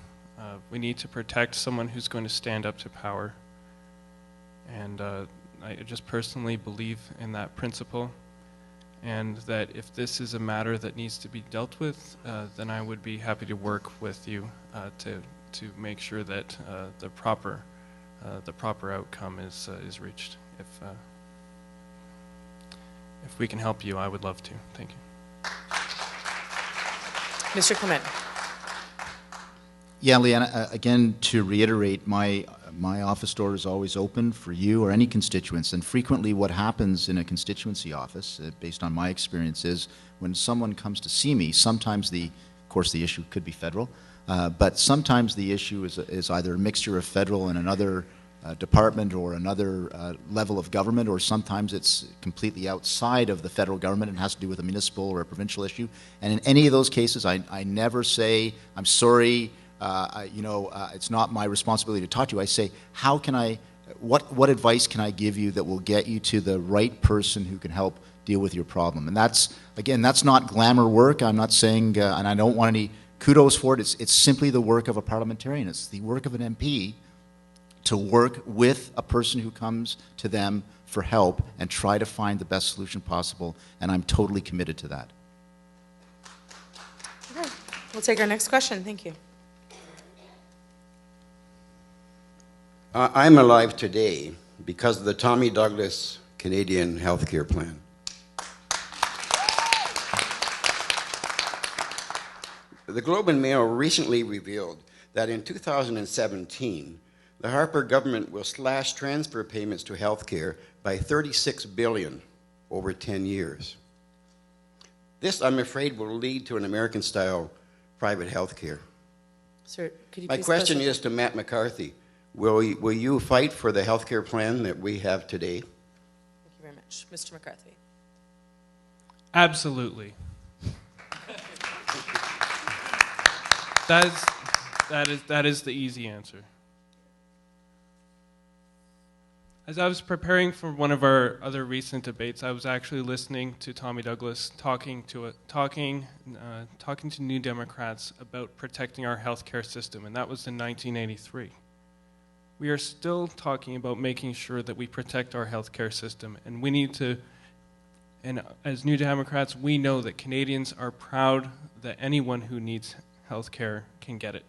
We need to protect someone who's going to stand up to power. And I just personally believe in that principle, and that if this is a matter that needs to be dealt with, then I would be happy to work with you to make sure that the proper outcome is reached. If we can help you, I would love to. Thank you. Mr. Clement? Yeah, Leanna, again, to reiterate, my office door is always open for you or any constituents. And frequently what happens in a constituency office, based on my experience, is when someone comes to see me, sometimes of course the issue could be federal, but sometimes the issue is either a mixture of federal and another department or another level of government, or sometimes it's completely outside of the federal government and has to do with a municipal or a provincial issue. And in any of those cases, I never say, I'm sorry, it's not my responsibility to talk to you. I say, how can what advice can I give you that will get you to the right person who can help deal with your problem? And that's not glamour work. I'm not saying, and I don't want any kudos for it. It's simply the work of a parliamentarian. It's the work of an MP to work with a person who comes to them for help and try to find the best solution possible, and I'm totally committed to that. Okay. We'll take our next question. Thank you. I'm alive today because of the Tommy Douglas Canadian Healthcare Plan. The Globe and Mail recently revealed that in 2017, the Harper government will slash transfer payments to healthcare by $36 billion over 10 years. This, I'm afraid, will lead to an American-style private healthcare. Sir, could you My please question specify? is to Matt McCarthy. Will you fight for the healthcare plan that we have today? Thank you very much. Mr. McCarthy. Absolutely. That is the easy answer. As I was preparing for one of our other recent debates, I was actually listening to Tommy Douglas talking to New Democrats about protecting our healthcare system, and that was in 1983. We are still talking about making sure that we protect our healthcare system, and we need to. And as New Democrats, we know that Canadians are proud that anyone who needs healthcare can get it.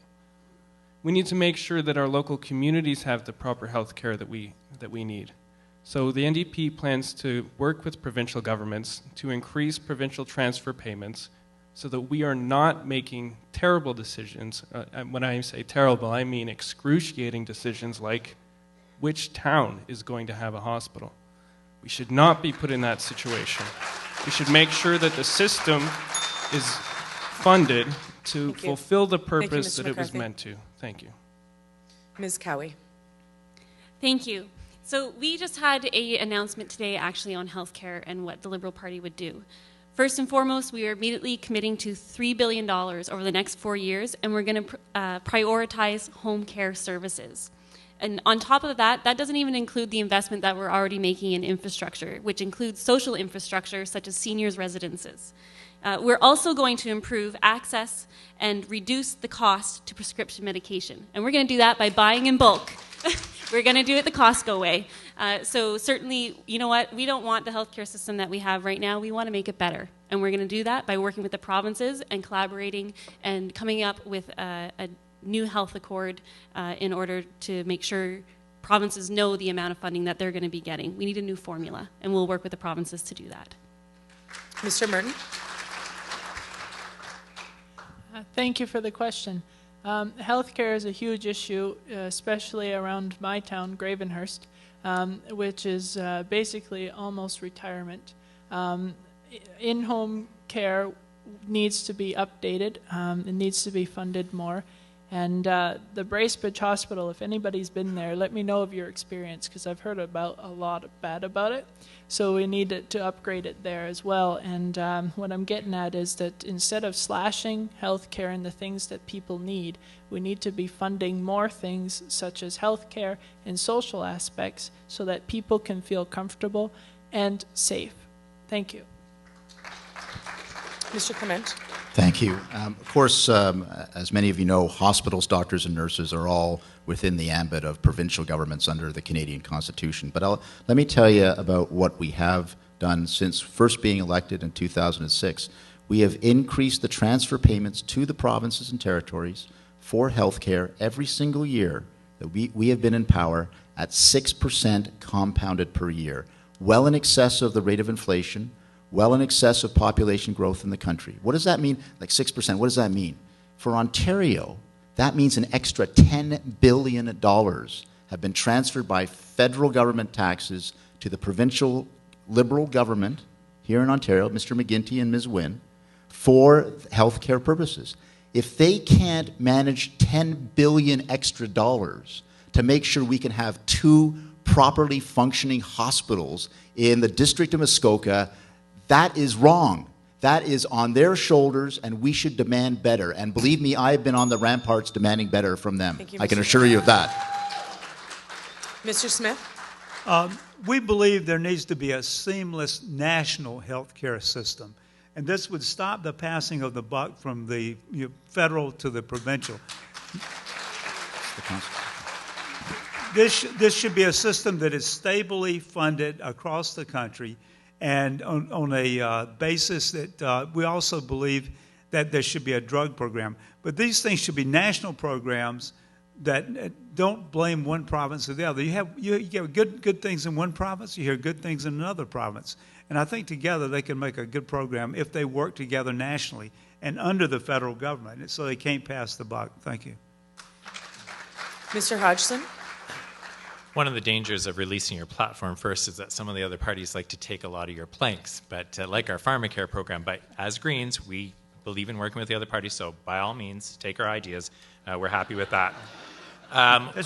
We need to make sure that our local communities have the proper health care that we need. So the NDP plans to work with provincial governments to increase provincial transfer payments so that we are not making terrible decisions. When I say terrible, I mean excruciating decisions like which town is going to have a hospital. We should not be put in that situation. We should make sure that the system is funded to fulfill the purpose that it was meant to. Thank you. Ms. Cowie. Thank you. So we just had an announcement today actually on healthcare and what the Liberal Party would do. First and foremost, we are immediately committing to $3 billion over the next 4 years, and we're going to prioritize home care services. And on top of that, that doesn't even include the investment that we're already making in infrastructure, which includes social infrastructure such as seniors' residences. We're also going to improve access and reduce the cost to prescription medication. And we're going to do that by buying in bulk. We're going to do it the Costco way. So certainly, you know what? We don't want the healthcare system that we have right now. We want to make it better. And we're going to do that by working with the provinces and collaborating and coming up with a new health accord in order to make sure provinces know the amount of funding that they're going to be getting. We need a new formula, and we'll work with the provinces to do that. Mr. Merton. Thank you for the question. Healthcare is a huge issue, especially around my town, Gravenhurst, which is basically almost retirement. In-home care needs to be updated. It needs to be funded more. And the Bracebridge Hospital, if anybody's been there, let me know of your experience, because I've heard about a lot of bad about it. So we need to upgrade it there as well. And what I'm getting at is that instead of slashing healthcare and the things that people need, we need to be funding more things such as healthcare and social aspects so that people can feel comfortable and safe. Thank you. Mr. Clement. Thank you. Of course, as many of you know, hospitals, doctors, and nurses are all within the ambit of provincial governments under the Canadian Constitution. But let me tell you about what we have done since first being elected in 2006. We have increased the transfer payments to the provinces and territories for health care every single year that we have been in power at 6% compounded per year, well in excess of the rate of inflation, well in excess of population growth in the country. What does that mean? Like 6%, what does that mean? For Ontario, That means an extra $10 billion have been transferred by federal government taxes to the provincial Liberal government here in Ontario, Mr. McGuinty and Ms. Wynne, for healthcare purposes. If they can't manage $10 billion extra dollars to make sure we can have 2 properly functioning hospitals in the District of Muskoka, that is wrong. That is on their shoulders, and we should demand better. And believe me, I've been on the ramparts demanding better from them. Thank you, I can Mr. assure you of that. Mr. Smith? We believe there needs to be a seamless national health care system. And this would stop the passing of the buck from the federal to the provincial. This should be a system that is stably funded across the country, and on a basis that we also believe that there should be a drug program. But these things should be national programs that don't blame one province or the other. You get good things in one province, you hear good things in another province. And I think together they can make a good program if they work together nationally and under the federal government, so they can't pass the buck. Thank you. Mr. Hodgson? One of the dangers of releasing your platform first is that some of the other parties like to take a lot of your planks. But like our pharmacare program, but as Greens, we believe in working with the other parties, so by all means, take our ideas. We're happy with that.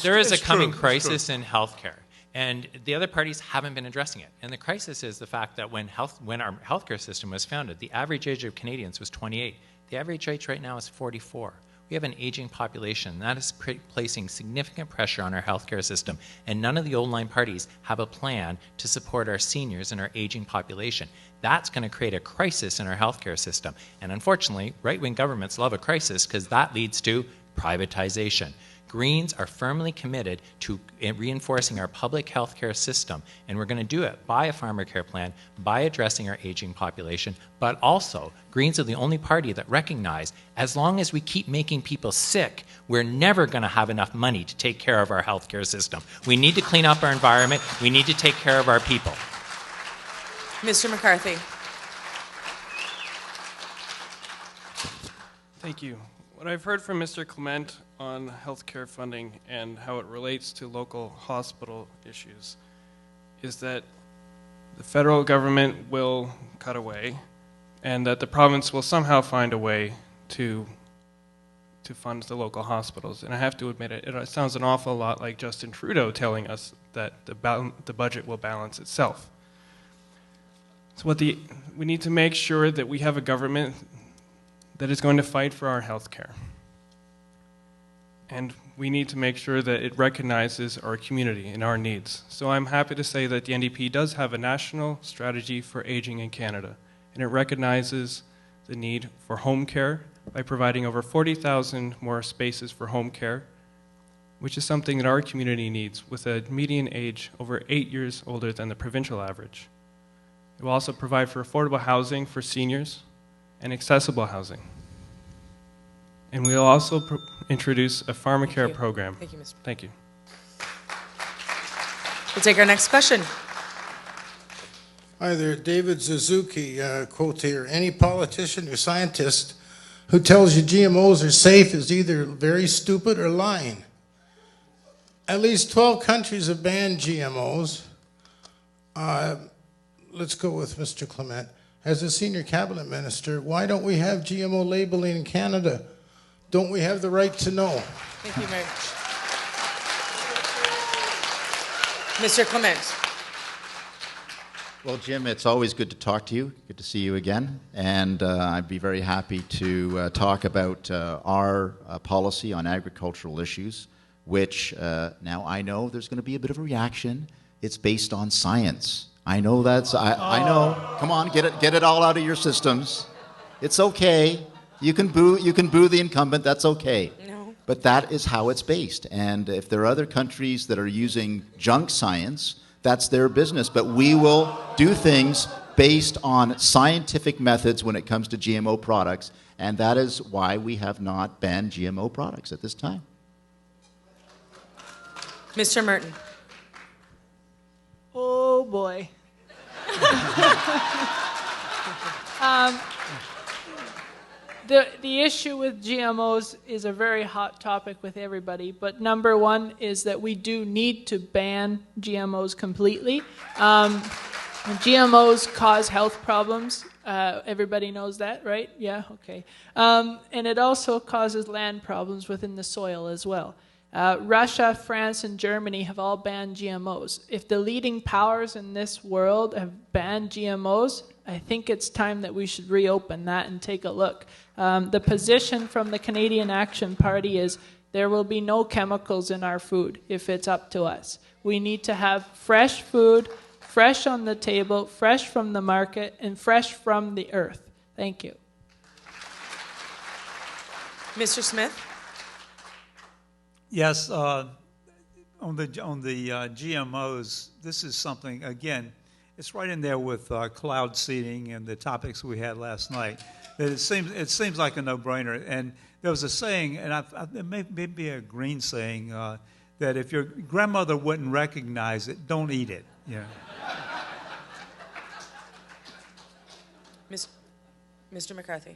There is a coming crisis in healthcare, and the other parties haven't been addressing it. And the crisis is the fact that when our healthcare system was founded, the average age of Canadians was 28. The average age right now is 44. We have an aging population. That is placing significant pressure on our healthcare system, and none of the old line parties have a plan to support our seniors and our aging population. That's going to create a crisis in our healthcare system. And unfortunately, right-wing governments love a crisis because that leads to privatization. Greens are firmly committed to reinforcing our public health care system, and we're going to do it by a pharmacare plan, by addressing our aging population, but also Greens are the only party that recognize as long as we keep making people sick, we're never going to have enough money to take care of our health care system. We need to clean up our environment. We need to take care of our people. Mr. McCarthy? Thank you. What I've heard from Mr. Clement on healthcare funding and how it relates to local hospital issues is that the federal government will cut away and that the province will somehow find a way to fund the local hospitals. And I have to admit, it sounds an awful lot like Justin Trudeau telling us that the budget will balance itself. So we need to make sure that we have a government that is going to fight for our health care. And we need to make sure that it recognizes our community and our needs. So I'm happy to say that the NDP does have a national strategy for aging in Canada, and it recognizes the need for home care by providing over 40,000 more spaces for home care, which is something that our community needs with a median age over 8 years older than the provincial average. It will also provide for affordable housing for seniors and accessible housing. And we'll also introduce a pharmacare program. Thank you, Mr. Thank you. We'll take our next question. Hi there, David Suzuki, quote here. Any politician or scientist who tells you GMOs are safe is either very stupid or lying. At least 12 countries have banned GMOs. Let's go with Mr. Clement. As a senior cabinet minister, why don't we have GMO labeling in Canada? Don't we have the right to know? Thank you very much. Mr. Clement? Well, Jim, it's always good to talk to you. Good to see you again. And I'd be very happy to talk about our policy on agricultural issues, which now I know there's going to be a bit of a reaction. It's based on science. I know that's, I know. Come on, get it all out of your systems. It's okay. You can boo the incumbent, that's okay. No. But that is how it's based. And if there are other countries that are using junk science, that's their business. But we will do things based on scientific methods when it comes to GMO products. And that is why we have not banned GMO products at this time. Mr. Merton? Oh, boy. The issue with GMOs is a very hot topic with everybody, but number one is that we do need to ban GMOs completely. GMOs cause health problems. Everybody knows that, right? Yeah, okay. And it also causes land problems within the soil as well. Russia, France, and Germany have all banned GMOs. If the leading powers in this world have banned GMOs, I think it's time that we should reopen that and take a look. The position from the Canadian Action Party is there will be no chemicals in our food if it's up to us. We need to have fresh food, fresh on the table, fresh from the market, and fresh from the earth. Thank you. Mr. Smith? Yes, on the GMOs, this is something, again, it's right in there with cloud seeding and the topics we had last night. That it seems like a no-brainer. And there was a saying, and it may be a green saying, that if your grandmother wouldn't recognize it, don't eat it. Yeah. Mr. McCarthy?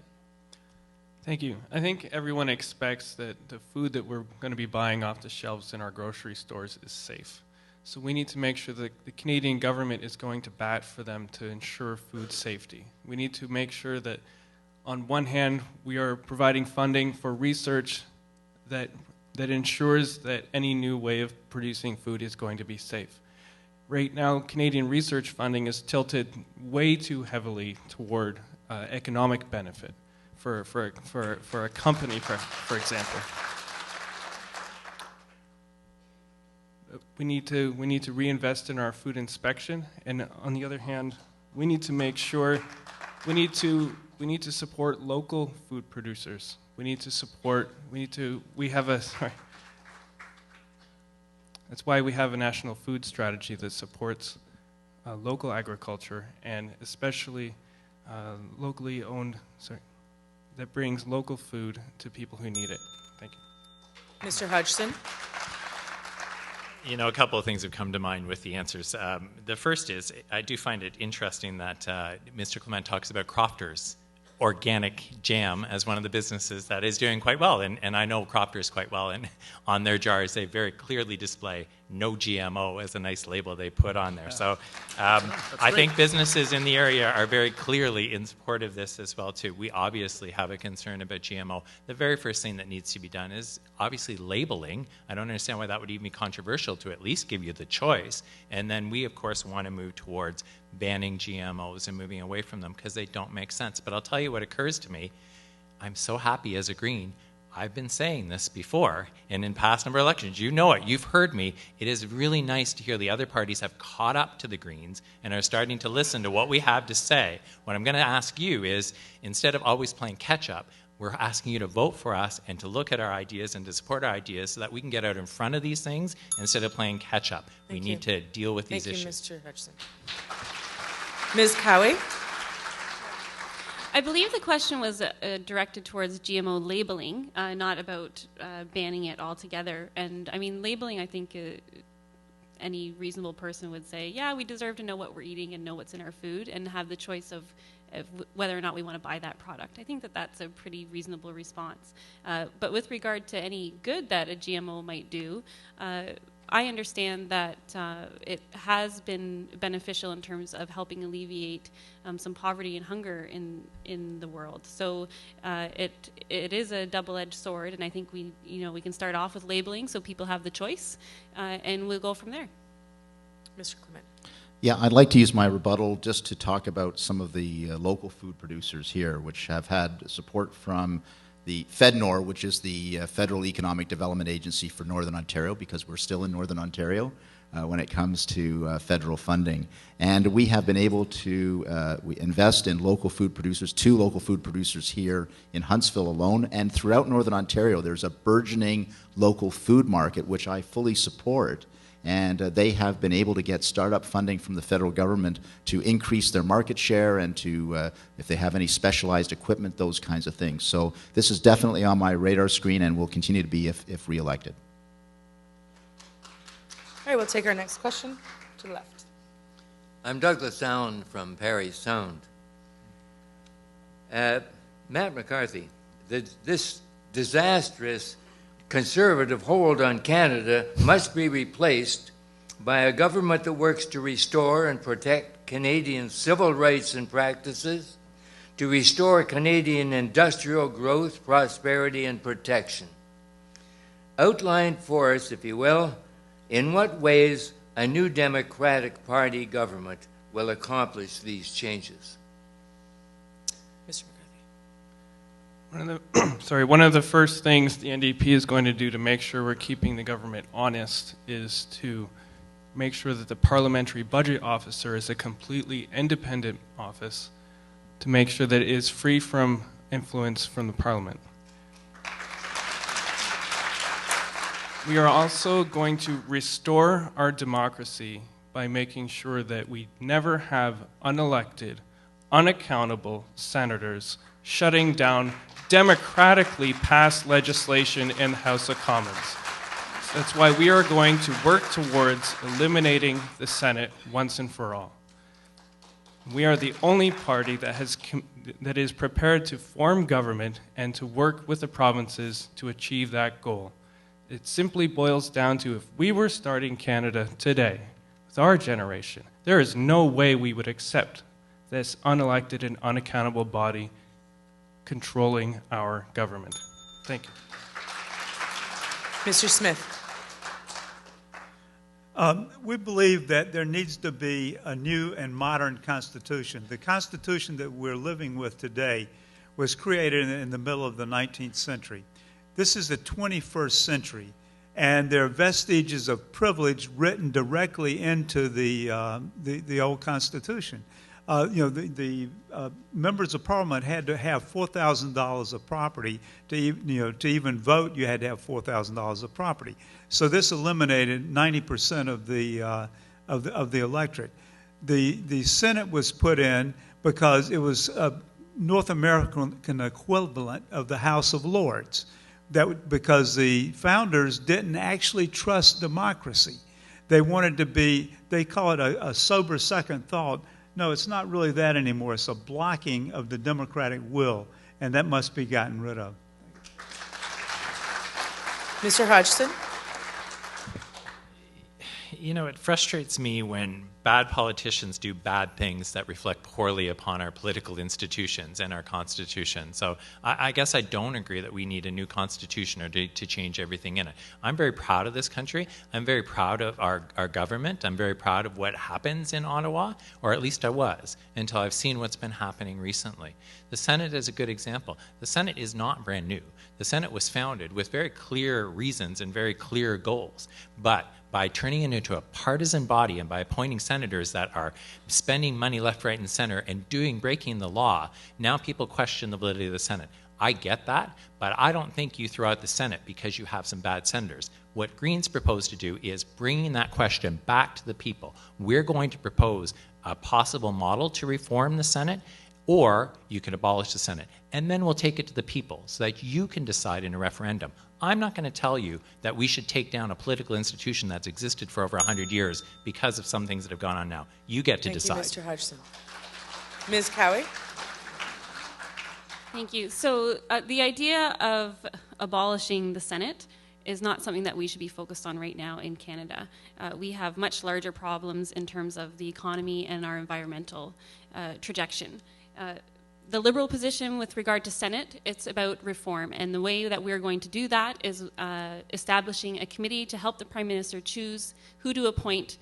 Thank you. I think everyone expects that the food that we're going to be buying off the shelves in our grocery stores is safe. So we need to make sure that the Canadian government is going to bat for them to ensure food safety. We need to make sure that, on one hand, we are providing funding for research that ensures that any new way of producing food is going to be safe. Right now, Canadian research funding is tilted way too heavily toward economic benefit. For a company, for example, we need to reinvest in our food inspection, and on the other hand, we need to make sure we need to support local food producers. That's why we have a national food strategy that supports local agriculture and especially locally owned. That brings local food to people who need it. Thank you. Mr. Hodgson? You know, a couple of things have come to mind with the answers. The first is, I do find it interesting that Mr. Clement talks about Crofters Organic Jam as one of the businesses that is doing quite well. And I know Crofters quite well, and on their jars they very clearly display no GMO as a nice label they put on there. So I think businesses in the area are very clearly in support of this as well too. We obviously have a concern about GMO. The very first thing that needs to be done is obviously labeling. I don't understand why that would even be controversial to at least give you the choice. And then we of course want to move towards banning GMOs and moving away from them because they don't make sense. But I'll tell you what occurs to me. I'm so happy as a Green. I've been saying this before, and in past number of elections, you know it, you've heard me. It is really nice to hear the other parties have caught up to the Greens and are starting to listen to what we have to say. What I'm going to ask you is, instead of always playing catch-up, we're asking you to vote for us and to look at our ideas and to support our ideas so that we can get out in front of these things instead of playing catch-up. We need to deal with these issues. Thank you, Mr. Hutchison. Ms. Cowie? I believe the question was directed towards GMO labeling, not about banning it altogether. And I mean, labeling, I think any reasonable person would say, yeah, we deserve to know what we're eating and know what's in our food and have the choice of whether or not we want to buy that product. I think that that's a pretty reasonable response. But with regard to any good that a GMO might do, I understand that it has been beneficial in terms of helping alleviate some poverty and hunger in the world. So it is a double-edged sword, and I think we can start off with labeling so people have the choice, and we'll go from there. Mr. Clement. Yeah, I'd like to use my rebuttal just to talk about some of the local food producers here, which have had support from the FedNor, which is the Federal Economic Development Agency for Northern Ontario, because we're still in Northern Ontario when it comes to federal funding. And we have been able to we invest in local food producers, 2 local food producers here in Huntsville alone, and throughout Northern Ontario there's a burgeoning local food market, which I fully support. And they have been able to get startup funding from the federal government to increase their market share and to, if they have any specialized equipment, those kinds of things. So this is definitely on my radar screen and will continue to be if reelected. All right, we'll take our next question to the left. I'm Douglas Sound from Parry Sound. Matt McCarthy, that this disastrous conservative hold on Canada must be replaced by a government that works to restore and protect Canadian civil rights and practices, to restore Canadian industrial growth, prosperity, and protection. Outline for us, if you will, in what ways a new Democratic Party government will accomplish these changes. Mr. One of the first things the NDP is going to do to make sure we're keeping the government honest is to make sure that the Parliamentary Budget Officer is a completely independent office, to make sure that it is free from influence from the Parliament. We are also going to restore our democracy by making sure that we never have unelected, unaccountable senators shutting down democratically passed legislation in the House of Commons. That's why we are going to work towards eliminating the Senate once and for all. We are the only party that is prepared to form government and to work with the provinces to achieve that goal. It simply boils down to, if we were starting Canada today, with our generation, there is no way we would accept this unelected and unaccountable body controlling our government. Thank you. Mr. Smith. We believe that there needs to be a new and modern Constitution. The Constitution that we're living with today was created in the middle of the 19th century. This is the 21st century, and there are vestiges of privilege written directly into the old Constitution. The members of Parliament had to have $4,000 of property to even vote. You had to have $4,000 of property. So this eliminated 90% of the electorate. The Senate was put in because it was a North American equivalent of the House of Lords. Because the founders didn't actually trust democracy. They wanted to be, they call it a sober second thought. No, it's not really that anymore. It's a blocking of the democratic will, and that must be gotten rid of. Mr. Hodgson. You know, it frustrates me when bad politicians do bad things that reflect poorly upon our political institutions and our Constitution. So I guess I don't agree that we need a new Constitution or to change everything in it. I'm very proud of this country. I'm very proud of our government. I'm very proud of what happens in Ottawa, or at least I was, until I've seen what's been happening recently. The Senate is a good example. The Senate is not brand new. The Senate was founded with very clear reasons and very clear goals. But by turning it into a partisan body and by appointing senators that are spending money left, right, and center and breaking the law, now people question the validity of the Senate. I get that, but I don't think you throw out the Senate because you have some bad senators. What Greens propose to do is bringing that question back to the people. We're going to propose a possible model to reform the Senate, or you can abolish the Senate. And then we'll take it to the people so that you can decide in a referendum. I'm not going to tell you that we should take down a political institution that's existed for over 100 years because of some things that have gone on now. You get to decide. Thank you, Mr. Hodgson. Ms. Cowie? Thank you. So the idea of abolishing the Senate is not something that we should be focused on right now in Canada. We have much larger problems in terms of the economy and our environmental trajectory. The Liberal position with regard to Senate, it's about reform. And the way that we're going to do that is establishing a committee to help the Prime Minister choose who to appoint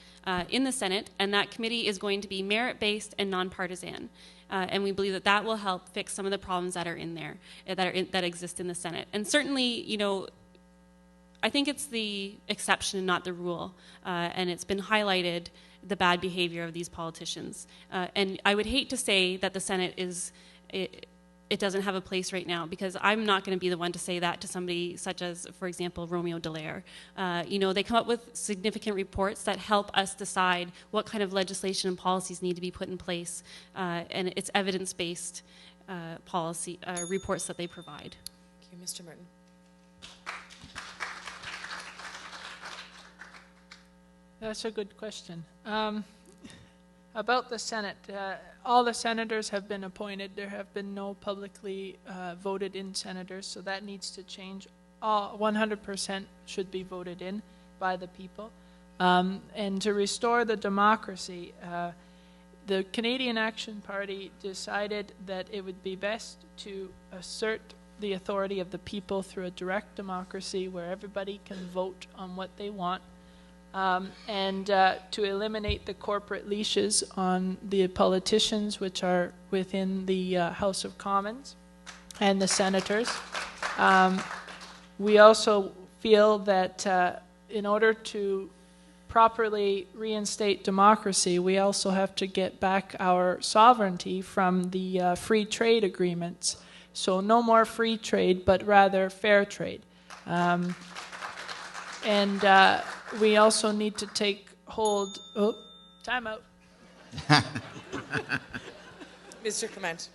in the Senate. And that committee is going to be merit-based and nonpartisan. And we believe that that will help fix some of the problems that are in there, that exist in the Senate. And certainly, you know, I think it's the exception and not the rule. And it's been highlighted, the bad behavior of these politicians. And I would hate to say that the Senate is, it doesn't have a place right now, because I'm not going to be the one to say that to somebody such as, for example, Romeo Dallaire. You know, they come up with significant reports that help us decide what kind of legislation and policies need to be put in place, and it's evidence-based policy reports that they provide. Thank you, Mr. Martin. That's a good question. About the Senate, all the senators have been appointed. There have been no publicly voted in senators, so that needs to change. All 100% should be voted in by the people. And to restore the democracy, the Canadian Action Party decided that it would be best to assert the authority of the people through a direct democracy where everybody can vote on what they want, and to eliminate the corporate leashes on the politicians which are within the House of Commons and the senators. We also feel that in order to properly reinstate democracy, we also have to get back our sovereignty from the free trade agreements. So no more free trade, but rather fair trade. And we also need to take hold... Oh, time out. Mr. Clement.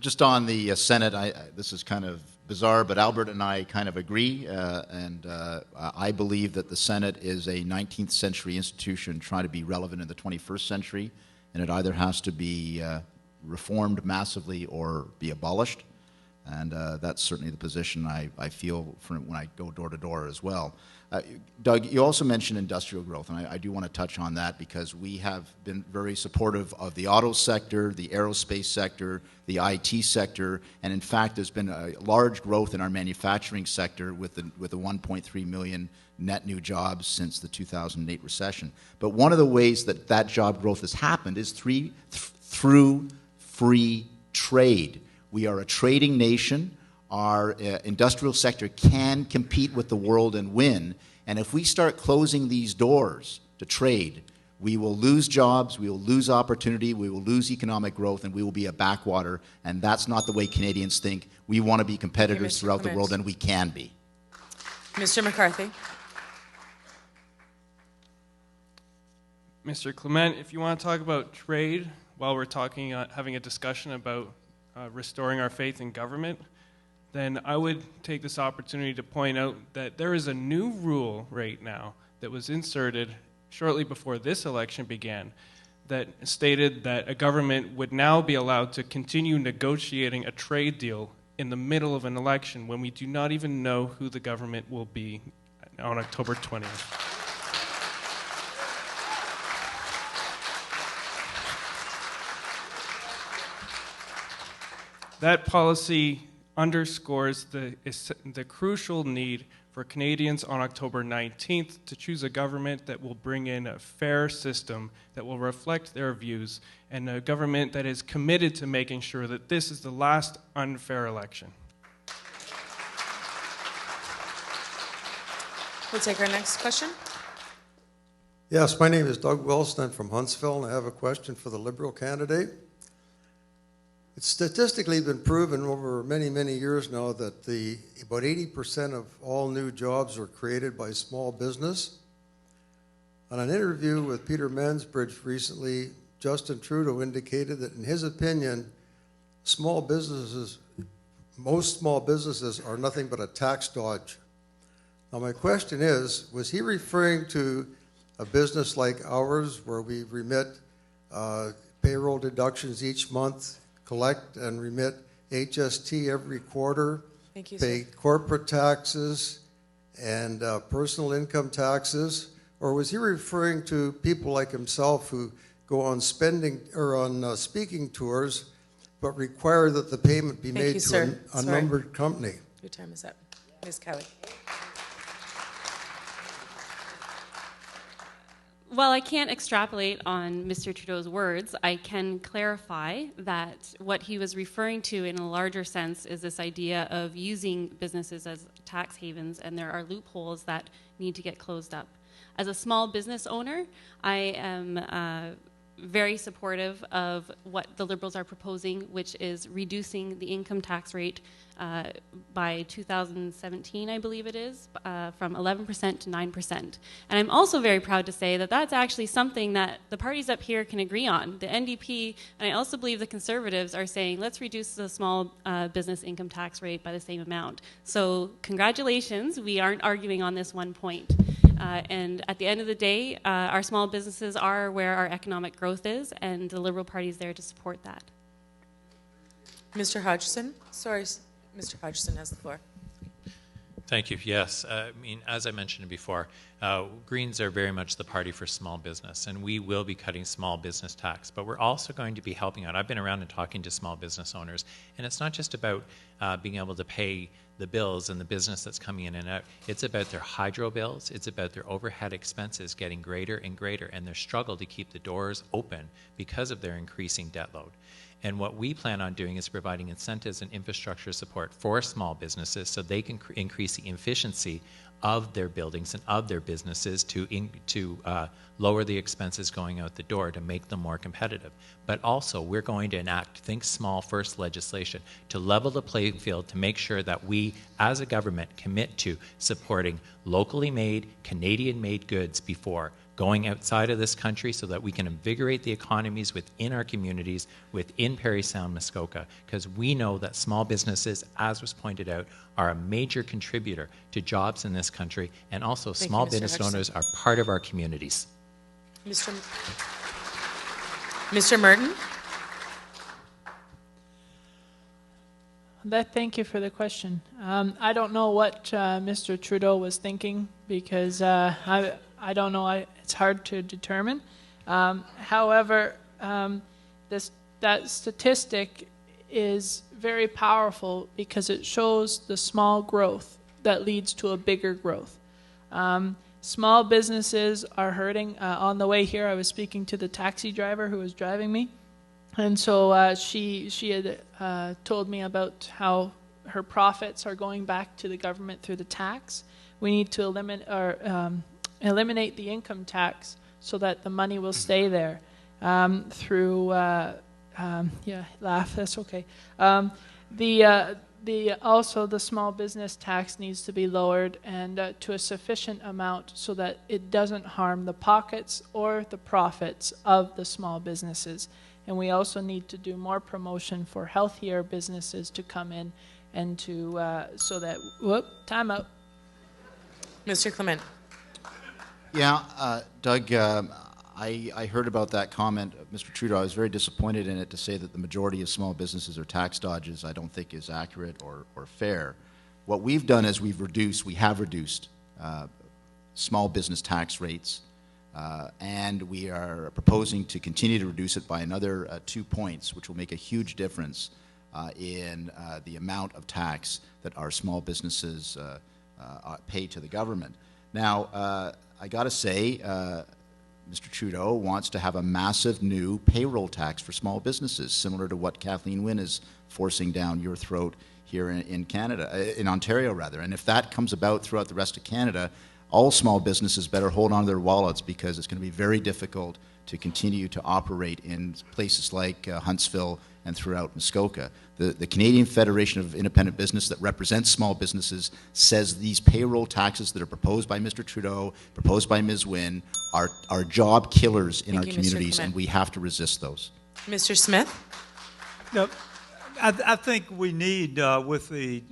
Just on the Senate, this is kind of bizarre, but Albert and I kind of agree, and I believe that the Senate is a 19th century institution trying to be relevant in the 21st century, and it either has to be reformed massively or be abolished, and that's certainly the position I feel from when I go door to door as well. Doug, you also mentioned industrial growth, and I do want to touch on that because we have been very supportive of the auto sector, the aerospace sector, the IT sector, and in fact there's been a large growth in our manufacturing sector with the 1.3 million net new jobs since the 2008 recession. But one of the ways that job growth has happened is through free trade. We are a trading nation. Our industrial sector can compete with the world and win. And if we start closing these doors to trade, we will lose jobs, we will lose opportunity, we will lose economic growth, and we will be a backwater. And that's not the way Canadians think. We want to be competitors throughout the world, and we can be. Mr. McCarthy. Mr. Clement, if you want to talk about trade while we're talking, having a discussion about restoring our faith in government, then I would take this opportunity to point out that there is a new rule right now that was inserted shortly before this election began that stated that a government would now be allowed to continue negotiating a trade deal in the middle of an election when we do not even know who the government will be on October 20th. That policy underscores the crucial need for Canadians on October 19th to choose a government that will bring in a fair system that will reflect their views, and a government that is committed to making sure that this is the last unfair election. We'll take our next question. Yes, my name is Doug Wilson. I'm from Huntsville, and I have a question for the Liberal candidate. It's statistically been proven over many, many years now that about 80% of all new jobs are created by small business. On an interview with Peter Mansbridge recently, Justin Trudeau indicated that in his opinion, most small businesses are nothing but a tax dodge. Now my question is, was he referring to a business like ours where we remit payroll deductions each month, collect and remit HST every quarter, pay corporate taxes and personal income taxes, or was he referring to people like himself who go on speaking tours, but require that the payment be made to a numbered company? Your time is up. Ms. Kelly. While I can't extrapolate on Mr. Trudeau's words, I can clarify that what he was referring to in a larger sense is this idea of using businesses as tax havens, and there are loopholes that need to get closed up. As a small business owner, I am very supportive of what the Liberals are proposing, which is reducing the income tax rate by 2017, I believe it is, from 11% to 9%. And I'm also very proud to say that that's actually something that the parties up here can agree on. The NDP, and I also believe the Conservatives, are saying let's reduce the small business income tax rate by the same amount. So congratulations, we aren't arguing on this one point. And at the end of the day, our small businesses are where our economic growth is, and the Liberal Party is there to support that. Mr. Hodgson? Sorry, Mr. Hodgson has the floor. Thank you. Yes, I mean, as I mentioned before, Greens are very much the party for small business, and we will be cutting small business tax. But we're also going to be helping out. I've been around and talking to small business owners, and it's not just about being able to pay the bills and the business that's coming in and out. It's about their hydro bills. It's about their overhead expenses getting greater and greater, and their struggle to keep the doors open because of their increasing debt load. And what we plan on doing is providing incentives and infrastructure support for small businesses so they can increase the efficiency of their buildings and of their businesses to lower the expenses going out the door to make them more competitive. But also, we're going to enact Think Small First legislation to level the playing field to make sure that we, as a government, commit to supporting locally made, Canadian-made goods before going outside of this country so that we can invigorate the economies within our communities, within Parry Sound, Muskoka, because we know that small businesses, as was pointed out, are a major contributor to jobs in this country, and also small business owners are part of our communities. Mr. Merton? Thank you for the question. I don't know what Mr. Trudeau was thinking because I don't know. It's hard to determine. However, that statistic is very powerful because it shows the small growth that leads to a bigger growth. Small businesses are hurting. On the way here, I was speaking to the taxi driver who was driving me. And so she had told me about how her profits are going back to the government through the tax. We need to eliminate the income tax so that the money will stay there through laugh, that's okay. Also the small business tax needs to be lowered and to a sufficient amount so that it doesn't harm the pockets or the profits of the small businesses. And we also need to do more promotion for healthier businesses to come in and to so that time out. Mr. Clement. Yeah, Doug, I heard about that comment of Mr. Trudeau. I was very disappointed in it to say that the majority of small businesses are tax dodges. I don't think is accurate or fair. What we've done is we have reduced small business tax rates, and we are proposing to continue to reduce it by another 2 points, which will make a huge difference in the amount of tax that our small businesses pay to the government. Now, I got to say, Mr. Trudeau wants to have a massive new payroll tax for small businesses, similar to what Kathleen Wynne is forcing down your throat here in Canada, in Ontario rather. And if that comes about throughout the rest of Canada, all small businesses better hold on to their wallets because it's going to be very difficult to continue to operate in places like Huntsville and throughout Muskoka. The Canadian Federation of Independent Business that represents small businesses says these payroll taxes that are proposed by Mr. Trudeau, proposed by Ms. Wynne, are job killers in our communities, and we have to resist those. Mr. Smith? No, I think we need, with the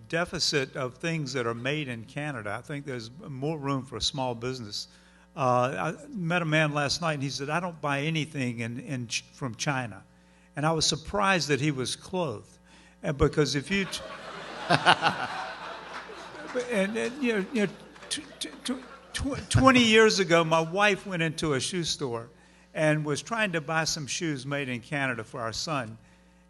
deficit of things that are made in Canada, I think there's more room for a small business. I met a man last night, and he said, I don't buy anything from China. And I was surprised that he was clothed, because if you, 20 years ago, my wife went into a shoe store and was trying to buy some shoes made in Canada for our son,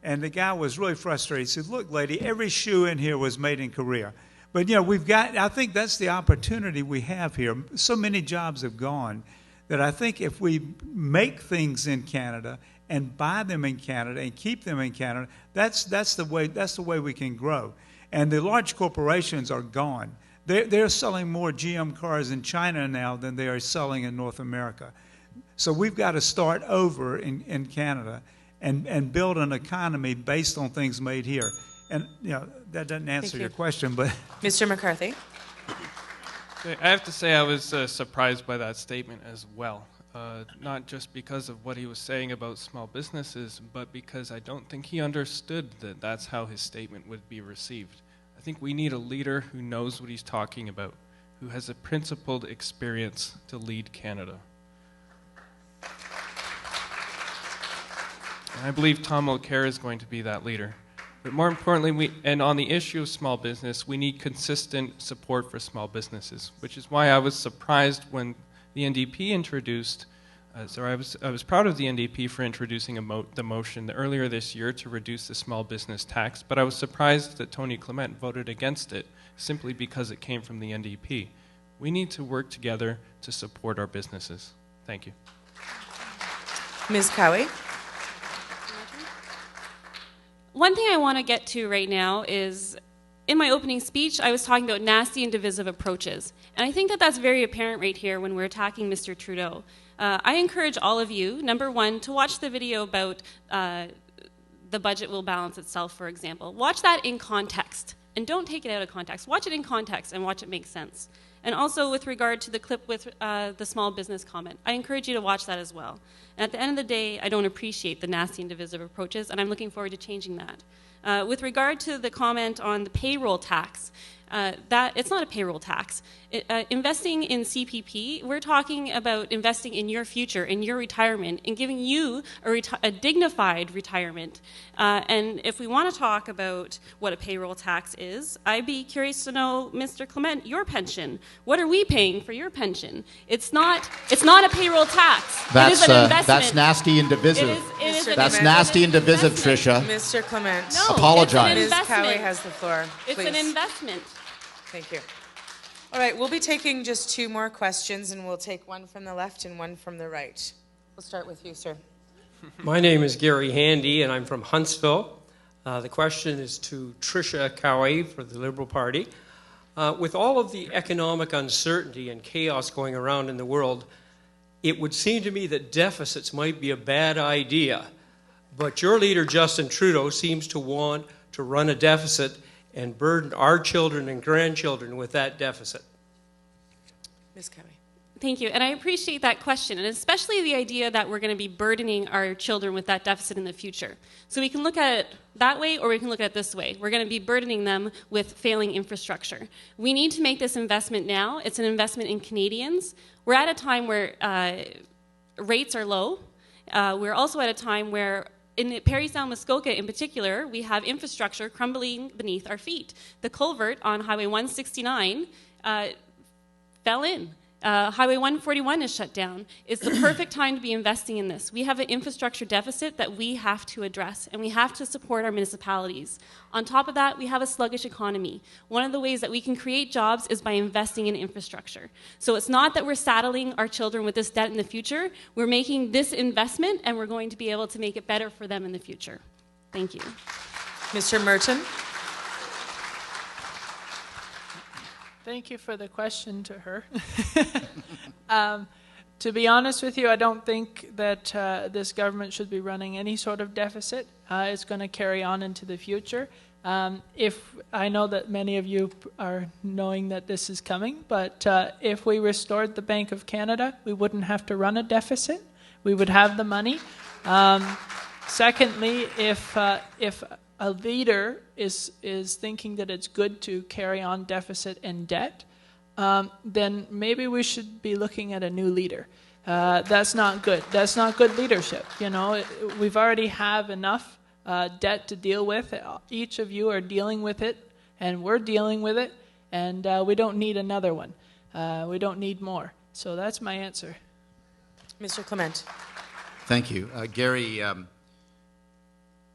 and the guy was really frustrated. He said, "Look, lady, every shoe in here was made in Korea." But I think that's the opportunity we have here. So many jobs have gone that I think if we make things in Canada and buy them in Canada and keep them in Canada, that's the way we can grow. And the large corporations are gone. They're selling more GM cars in China now than they are selling in North America. So we've got to start over in Canada and build an economy based on things made here. And that doesn't answer your question, but Mr. McCarthy. I have to say I was surprised by that statement as well. Not just because of what he was saying about small businesses, but because I don't think he understood that that's how his statement would be received. I think we need a leader who knows what he's talking about. who has a principled experience to lead Canada. And I believe Tom Mulcair is going to be that leader. But more importantly, and on the issue of small business, we need consistent support for small businesses, which is why I was surprised when the NDP introduced, I was proud of the NDP for introducing the motion earlier this year to reduce the small business tax, but I was surprised that Tony Clement voted against it simply because it came from the NDP. We need to work together to support our businesses. Thank you. Ms. Cowie. One thing I want to get to right now is, in my opening speech, I was talking about nasty and divisive approaches. And I think that that's very apparent right here when we're attacking Mr. Trudeau. I encourage all of you, number one, to watch the video about the budget will balance itself, for example. Watch that in context, and don't take it out of context. Watch it in context and watch it make sense. And also with regard to the clip with the small business comment, I encourage you to watch that as well. And at the end of the day, I don't appreciate the nasty and divisive approaches, and I'm looking forward to changing that. With regard to the comment on the payroll tax, that it's not a payroll tax. Investing in CPP, we're talking about investing in your future, in your retirement, and giving you a dignified retirement. And if we want to talk about what a payroll tax is, I'd be curious to know, Mr. Clement, your pension. What are we paying for your pension? It's not a payroll tax. It is an investment. That's nasty and divisive. That's nasty and divisive, Tricia. Mr. Clement. No, apologize. It's an Ms. Cowie investment. has the floor. It's Please. an investment. Thank you. All right, we'll be taking just 2 more questions, and we'll take one from the left and one from the right. We'll start with you, sir. My name is Gary Handy, and I'm from Huntsville. The question is to Tricia Cowie for the Liberal Party. With all of the economic uncertainty and chaos going around in the world, it would seem to me that deficits might be a bad idea. But your leader, Justin Trudeau, seems to want to run a deficit and burden our children and grandchildren with that deficit. Ms. Cowie. Thank you, and I appreciate that question, and especially the idea that we're going to be burdening our children with that deficit in the future. So we can look at it that way, or we can look at it this way. We're going to be burdening them with failing infrastructure. We need to make this investment now. It's an investment in Canadians. We're at a time where rates are low. We're also at a time where in Parry, Muskoka in particular, we have infrastructure crumbling beneath our feet. The culvert on Highway 169 fell in. Highway 141 is shut down. It's the perfect time to be investing in this. We have an infrastructure deficit that we have to address, and we have to support our municipalities. On top of that, we have a sluggish economy. One of the ways that we can create jobs is by investing in infrastructure. So it's not that we're saddling our children with this debt in the future. We're making this investment, and we're going to be able to make it better for them in the future. Thank you. Mr. Merton. Thank you for the question to her. To be honest with you, I don't think that this government should be running any sort of deficit. It's going to carry on into the future. If I know that many of you are knowing that this is coming, but if we restored the Bank of Canada, we wouldn't have to run a deficit. We would have the money. Secondly, if a leader is thinking that it's good to carry on deficit and debt, then maybe we should be looking at a new leader. That's not good. That's not good leadership. You know, we've already have enough debt to deal with. Each of you are dealing with it, and we're dealing with it, and we don't need another one. We don't need more. So that's my answer. Mr. Clement. Thank you. Gary,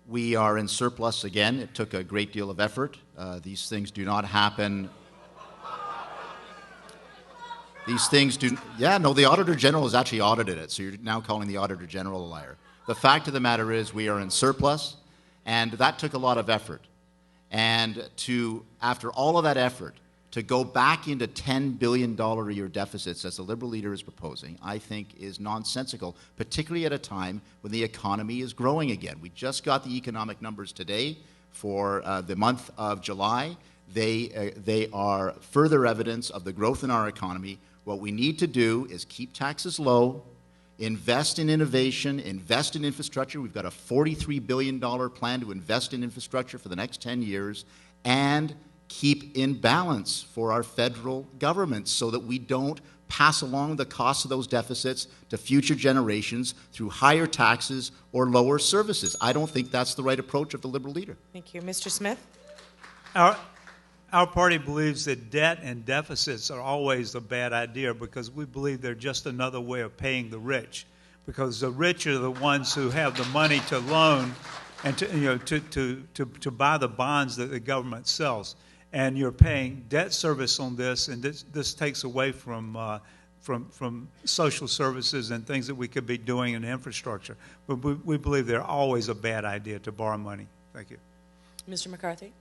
we are in surplus again. It took a great deal of effort. These things do not happen. These things do... Yeah, no, the Auditor General has actually audited it, so you're now calling the Auditor General a liar. The fact of the matter is we are in surplus, and that took a lot of effort. And after all of that effort, to go back into $10 billion a year deficits, as the Liberal leader is proposing, I think is nonsensical, particularly at a time when the economy is growing again. We just got the economic numbers today for the month of July. They are further evidence of the growth in our economy. What we need to do is keep taxes low, invest in innovation, invest in infrastructure. We've got a $43 billion plan to invest in infrastructure for the next 10 years, and keep in balance for our federal government so that we don't pass along the cost of those deficits to future generations through higher taxes or lower services. I don't think that's the right approach of the Liberal leader. Thank you. Mr. Smith? Our party believes that debt and deficits are always a bad idea because we believe they're just another way of paying the rich. Because the rich are the ones who have the money to loan and to buy the bonds that the government sells. And you're paying debt service on this, and this takes away from social services and things that we could be doing in infrastructure. But we believe they're always a bad idea to borrow money. Thank you. Mr. McCarthy?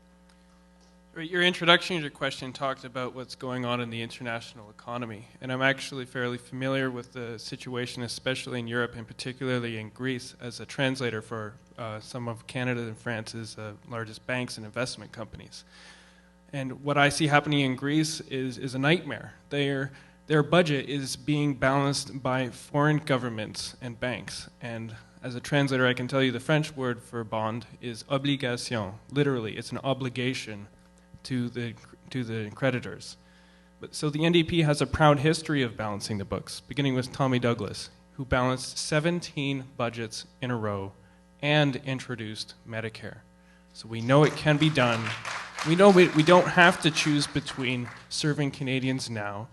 Your introduction to your question talked about what's going on in the international economy, and I'm actually fairly familiar with the situation, especially in Europe and particularly in Greece, as a translator for some of Canada and France's largest banks and investment companies. And what I see happening in Greece is a nightmare. Their budget is being balanced by foreign governments and banks. And as a translator, I can tell you the French word for bond is obligation. Literally, it's an obligation to the creditors. So the NDP has a proud history of balancing the books, beginning with Tommy Douglas, who balanced 17 budgets in a row and introduced Medicare. So we know it can be done. We know we don't have to choose between serving Canadians now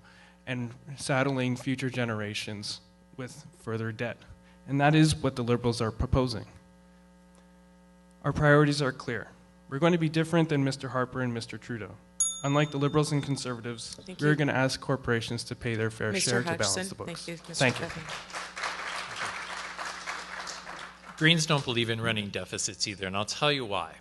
and saddling future generations with further debt. And that is what the Liberals are proposing. Our priorities are clear. We're going to be different than Mr. Harper and Mr. Trudeau. Unlike the Liberals and Conservatives, we're going to ask corporations to pay their fair share to balance the books. Thank you. Mr. Thank you. Greens don't believe in running deficits either, and I'll tell you why.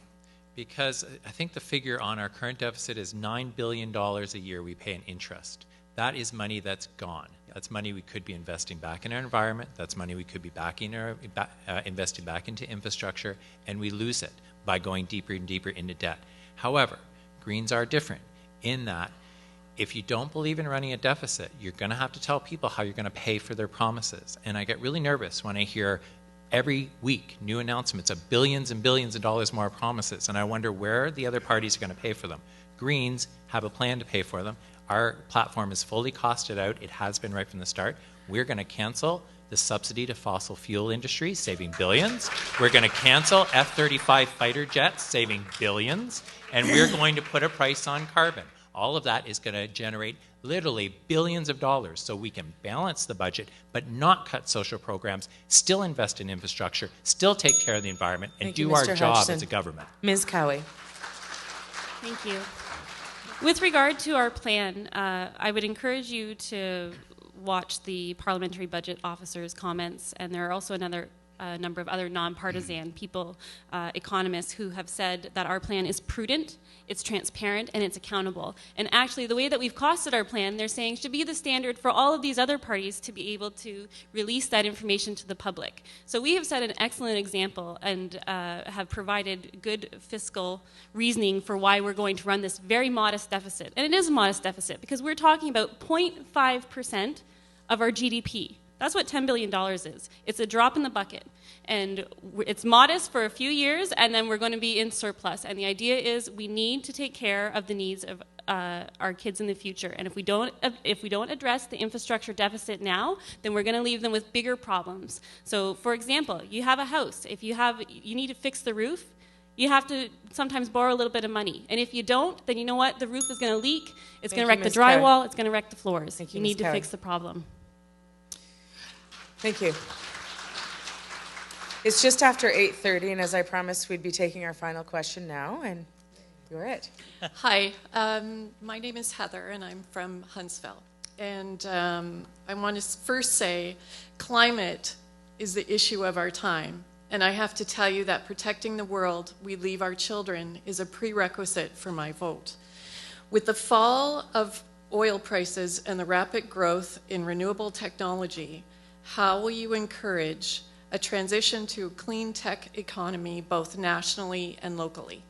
Because I think the figure on our current deficit is $9 billion a year we pay in interest. That is money that's gone. That's money we could be investing back in our environment. That's money we could be investing back into infrastructure, and we lose it by going deeper and deeper into debt. However, Greens are different in that if you don't believe in running a deficit, you're going to have to tell people how you're going to pay for their promises. And I get really nervous when I hear every week new announcements of billions and billions of dollars more promises, and I wonder where the other parties are going to pay for them. Greens have a plan to pay for them. Our platform is fully costed out. It has been right from the start. We're going to cancel the subsidy to fossil fuel industry, saving billions. We're going to cancel F-35 fighter jets, saving billions. And we're going to put a price on carbon. All of that is going to generate literally billions of dollars so we can balance the budget but not cut social programs, still invest in infrastructure, still take care of the environment, and do our job as a government. Ms. Cowie. Thank you. With regard to our plan, I would encourage you to watch the Parliamentary Budget Officer's comments, and there are also a number of other nonpartisan people, economists, who have said that our plan is prudent, it's transparent, and it's accountable. And actually, the way that we've costed our plan, they're saying, should be the standard for all of these other parties to be able to release that information to the public. So we have set an excellent example and have provided good fiscal reasoning for why we're going to run this very modest deficit. And it is a modest deficit because we're talking about 0.5% of our GDP. That's what $10 billion is. It's a drop in the bucket. And it's modest for a few years, and then we're going to be in surplus. And the idea is we need to take care of the needs of our kids in the future. And if we don't address the infrastructure deficit now, then we're going to leave them with bigger problems. So, for example, you have a house. If you need to fix the roof, you have to sometimes borrow a little bit of money. And if you don't, then you know what? The roof is going to leak. It's going to wreck the drywall. It's going to wreck the floors. You need to fix the problem. Thank you. It's just after 8:30, and as I promised, we'd be taking our final question now, and you're it. Hi, my name is Heather, and I'm from Huntsville. And I want to first say climate is the issue of our time. And I have to tell you that protecting the world we leave our children is a prerequisite for my vote. With the fall of oil prices and the rapid growth in renewable technology, how will you encourage a transition to a clean tech economy both nationally and locally?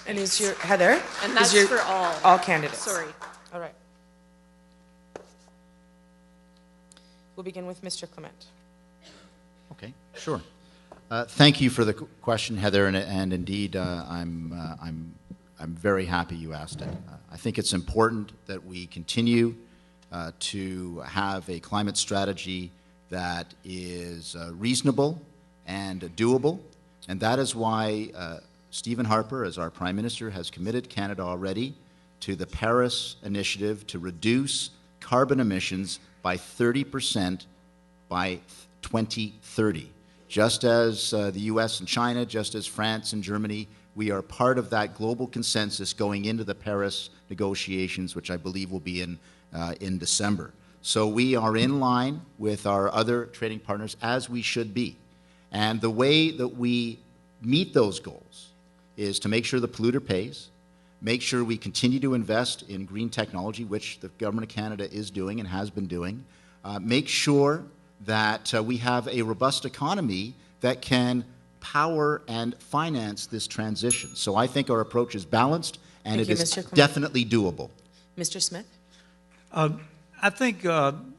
And is your, Heather? And that's for all. All candidates. Sorry. All right. We'll begin with Mr. Clement. Okay, sure. Thank you for the question, Heather, and indeed, I I'm very happy you asked it. I think it's important that we continue to have a climate strategy that is reasonable and doable, and that is why Stephen Harper, as our Prime Minister, has committed Canada already to the Paris Initiative to reduce carbon emissions by 30% by 2030. Just as the US and China, just as France and Germany, we are part of that global consensus going into the Paris negotiations, which I believe will be in December. So we are in line with our other trading partners, as we should be. And the way that we meet those goals is to make sure the polluter pays, make sure we continue to invest in green technology, which the Government of Canada is doing and has been doing, make sure that we have a robust economy that can power and finance this transition. So I think our approach is balanced, and it is definitely doable. Mr. Smith? I think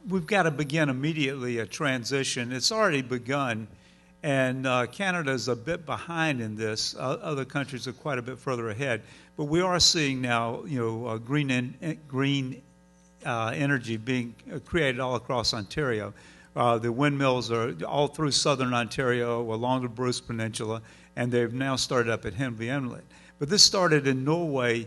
we've got to begin immediately a transition. It's already begun, and Canada's a bit behind in this. Other countries are quite a bit further ahead. But we are seeing now, green energy being created all across Ontario. The windmills are all through southern Ontario, along the Bruce Peninsula, and they've now started up at Henley Inlet. But this started in Norway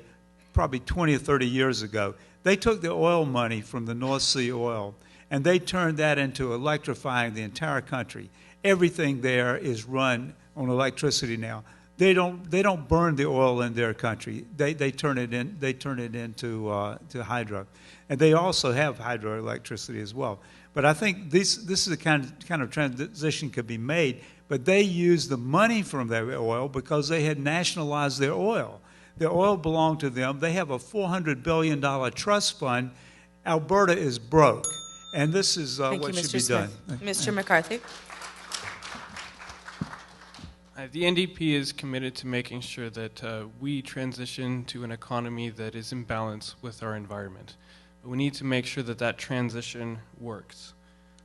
probably 20 or 30 years ago. They took the oil money from the North Sea oil, and they turned that into electrifying the entire country. Everything there is run on electricity now. They don't burn the oil in their country. They turn it into to hydro, and they also have hydroelectricity as well. But I think this is the kind of transition could be made. But they used the money from their oil because they had nationalized their oil. The oil belonged to them. They have a $400 billion trust fund. Alberta is broke, and this is what should be done. Mr. McCarthy? The NDP is committed to making sure that we transition to an economy that is in balance with our environment. But we need to make sure that that transition works.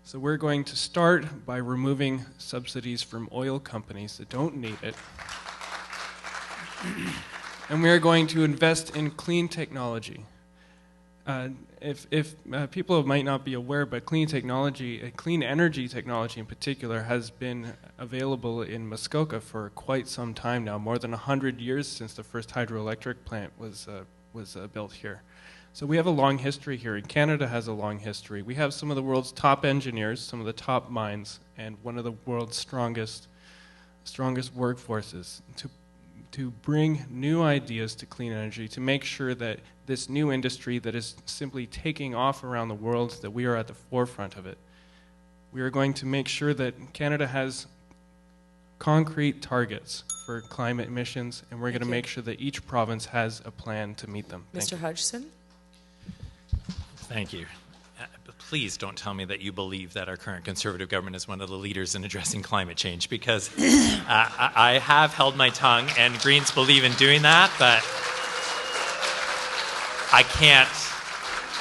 So we're going to start by removing subsidies from oil companies that don't need it. And we are going to invest in clean technology. If people might not be aware, but clean energy technology in particular, has been available in Muskoka for quite some time now, more than 100 years since the first hydroelectric plant was built here. So we have a long history here, and Canada has a long history. We have some of the world's top engineers, some of the top minds, and one of the world's strongest workforces to bring new ideas to clean energy, to make sure that this new industry that is simply taking off around the world, that we are at the forefront of it. We are going to make sure that Canada has concrete targets for climate emissions, and we're going to make sure that each province has a plan to meet them. Mr. Hodgson? Thank you. Please don't tell me that you believe that our current Conservative government is one of the leaders in addressing climate change, because I have held my tongue, and Greens believe in doing that, but I can't.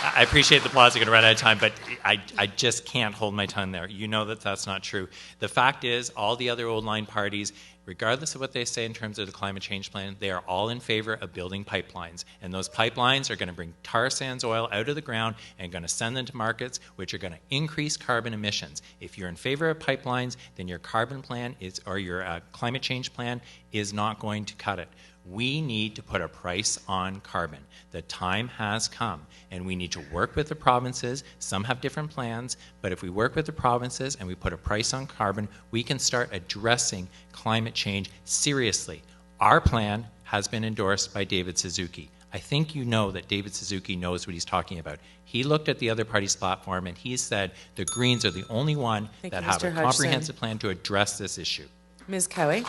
I appreciate the applause. I'm going to run out of time, but I just can't hold my tongue there. You know that that's not true. The fact is, all the other old line parties, regardless of what they say in terms of the climate change plan, they are all in favor of building pipelines. And those pipelines are going to bring tar sands oil out of the ground and going to send them to markets which are going to increase carbon emissions. If you're in favor of pipelines, then your carbon plan or your climate change plan is not going to cut it. We need to put a price on carbon. The time has come, and we need to work with the provinces. Some have different plans, but if we work with the provinces and we put a price on carbon, we can start addressing climate change seriously. Our plan has been endorsed by David Suzuki. I think you know that David Suzuki knows what he's talking about. He looked at the other party's platform, and he said the Greens are the only one that have a comprehensive plan to address this issue. Ms. Cowie?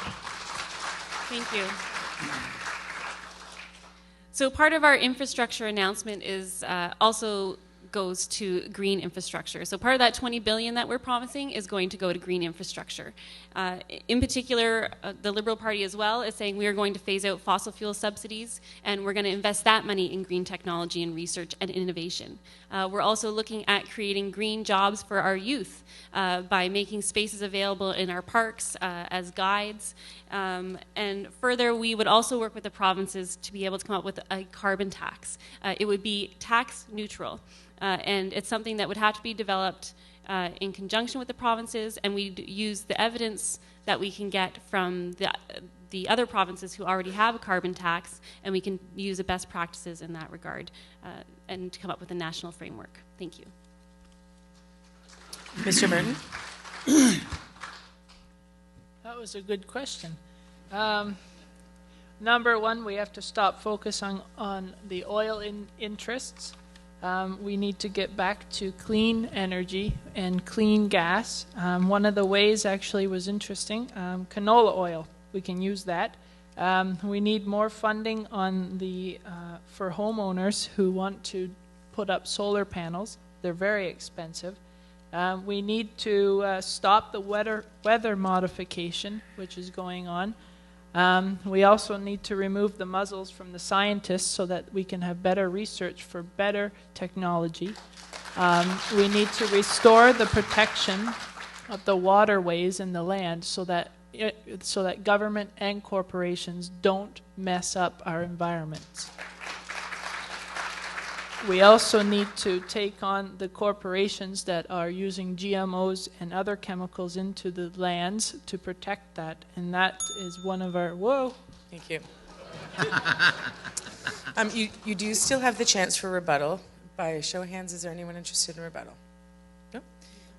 Thank you. So part of our infrastructure announcement is also goes to green infrastructure. So part of that $20 billion that we're promising is going to go to green infrastructure. In particular, the Liberal Party as well is saying we are going to phase out fossil fuel subsidies, and we're going to invest that money in green technology and research and innovation. We're also looking at creating green jobs for our youth by making spaces available in our parks as guides. And further, we would also work with the provinces to be able to come up with a carbon tax. It would be tax neutral, and it's something that would have to be developed in conjunction with the provinces, and we'd use the evidence that we can get from the other provinces who already have a carbon tax, and we can use the best practices in that regard and to come up with a national framework. Thank you. Mr. Burton? That was a good question. Number one, we have to stop focusing on the oil interests. We need to get back to clean energy and clean gas. One of the ways actually was interesting, canola oil. We can use that. We need more funding on for homeowners who want to put up solar panels. They're very expensive. We need to stop the weather modification, which is going on. We also need to remove the muzzles from the scientists so that we can have better research for better technology. We need to restore the protection of the waterways and the land so that government and corporations don't mess up our environments. We also need to take on the corporations that are using GMOs and other chemicals into the lands to protect that, and that is one of our, whoa. Thank you. You do still have the chance for rebuttal. By a show of hands, is there anyone interested in rebuttal? No?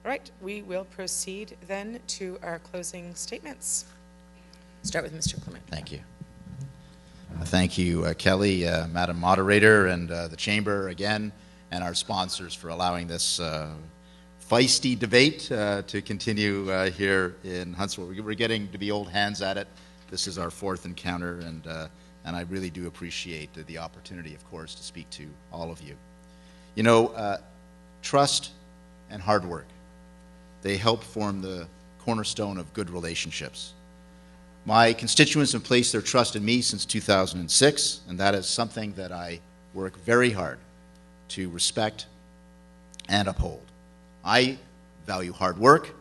All right, we will proceed then to our closing statements. Start with Mr. Clement. Thank you. Thank you, Kelly, Madam Moderator, and the Chamber again, and our sponsors for allowing this feisty debate to continue here in Huntsville. We're getting to be old hands at it. This is our fourth encounter, and I really do appreciate the opportunity, of course, to speak to all of you. You know, trust and hard work, they help form the cornerstone of good relationships. My constituents have placed their trust in me since 2006, and that is something that I work very hard to respect and uphold. I value hard work,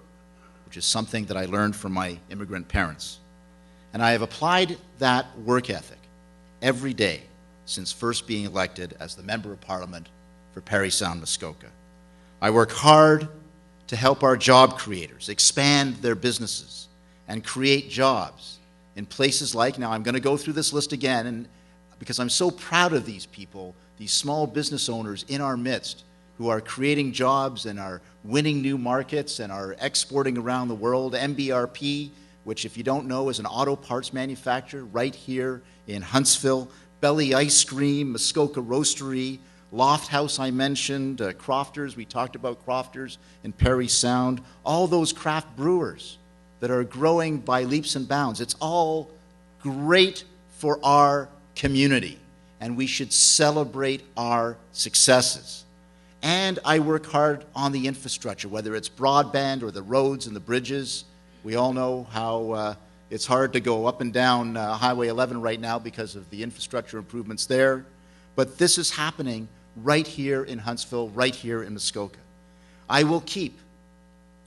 which is something that I learned from my immigrant parents. And I have applied that work ethic every day since first being elected as the Member of Parliament for Parry Sound, Muskoka. I work hard to help our job creators expand their businesses and create jobs in places like, now I'm going to go through this list again, and because I'm so proud of these people, these small business owners in our midst who are creating jobs and are winning new markets and are exporting around the world. MBRP, which if you don't know is an auto parts manufacturer right here in Huntsville. Belly Ice Cream, Muskoka Roastery, Loft House I mentioned, Crofters, we talked about Crofters in Parry Sound, all those craft brewers that are growing by leaps and bounds. It's all great for our community, and we should celebrate our successes. And I work hard on the infrastructure, whether it's broadband or the roads and the bridges. We all know how it's hard to go up and down Highway 11 right now because of the infrastructure improvements there. But this is happening right here in Huntsville, right here in Muskoka. I will keep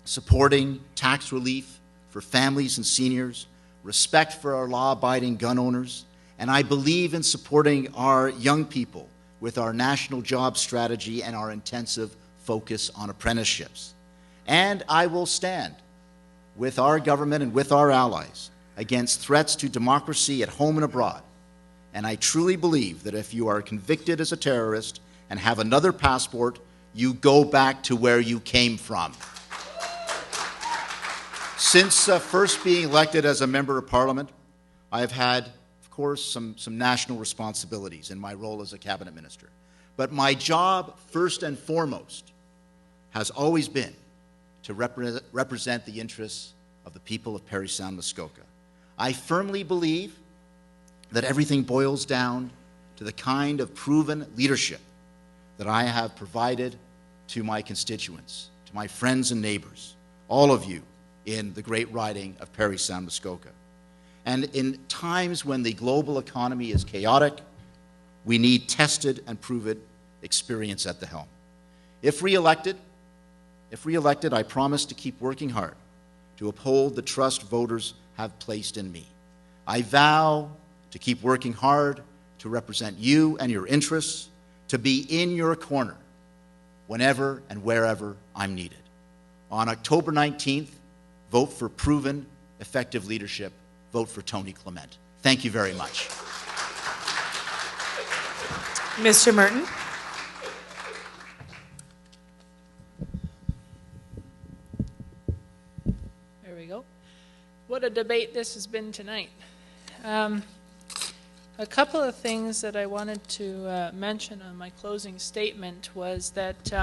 supporting tax relief for families and seniors, respect for our law-abiding gun owners, and I believe in supporting our young people with our national job strategy and our intensive focus on apprenticeships. And I will stand with our government and with our allies against threats to democracy at home and abroad. And I truly believe that if you are convicted as a terrorist and have another passport, you go back to where you came from. Since first being elected as a Member of Parliament, I have had, of course, some national responsibilities in my role as a cabinet minister. But my job, first and foremost, has always been to represent the interests of the people of Parry Sound, Muskoka. I firmly believe that everything boils down to the kind of proven leadership that I have provided to my constituents, to my friends and neighbors, all of you in the great riding of Parry Sound Muskoka. And in times when the global economy is chaotic, we need tested and proven experience at the helm. If re-elected, I promise to keep working hard to uphold the trust voters have placed in me. I vow to keep working hard to represent you and your interests, to be in your corner whenever and wherever I'm needed. On October 19th, vote for proven, effective leadership. Vote for Tony Clement. Thank you very much. Mr. Merton. There we go. What a debate this has been tonight. A couple of things that I wanted to mention on my closing statement was that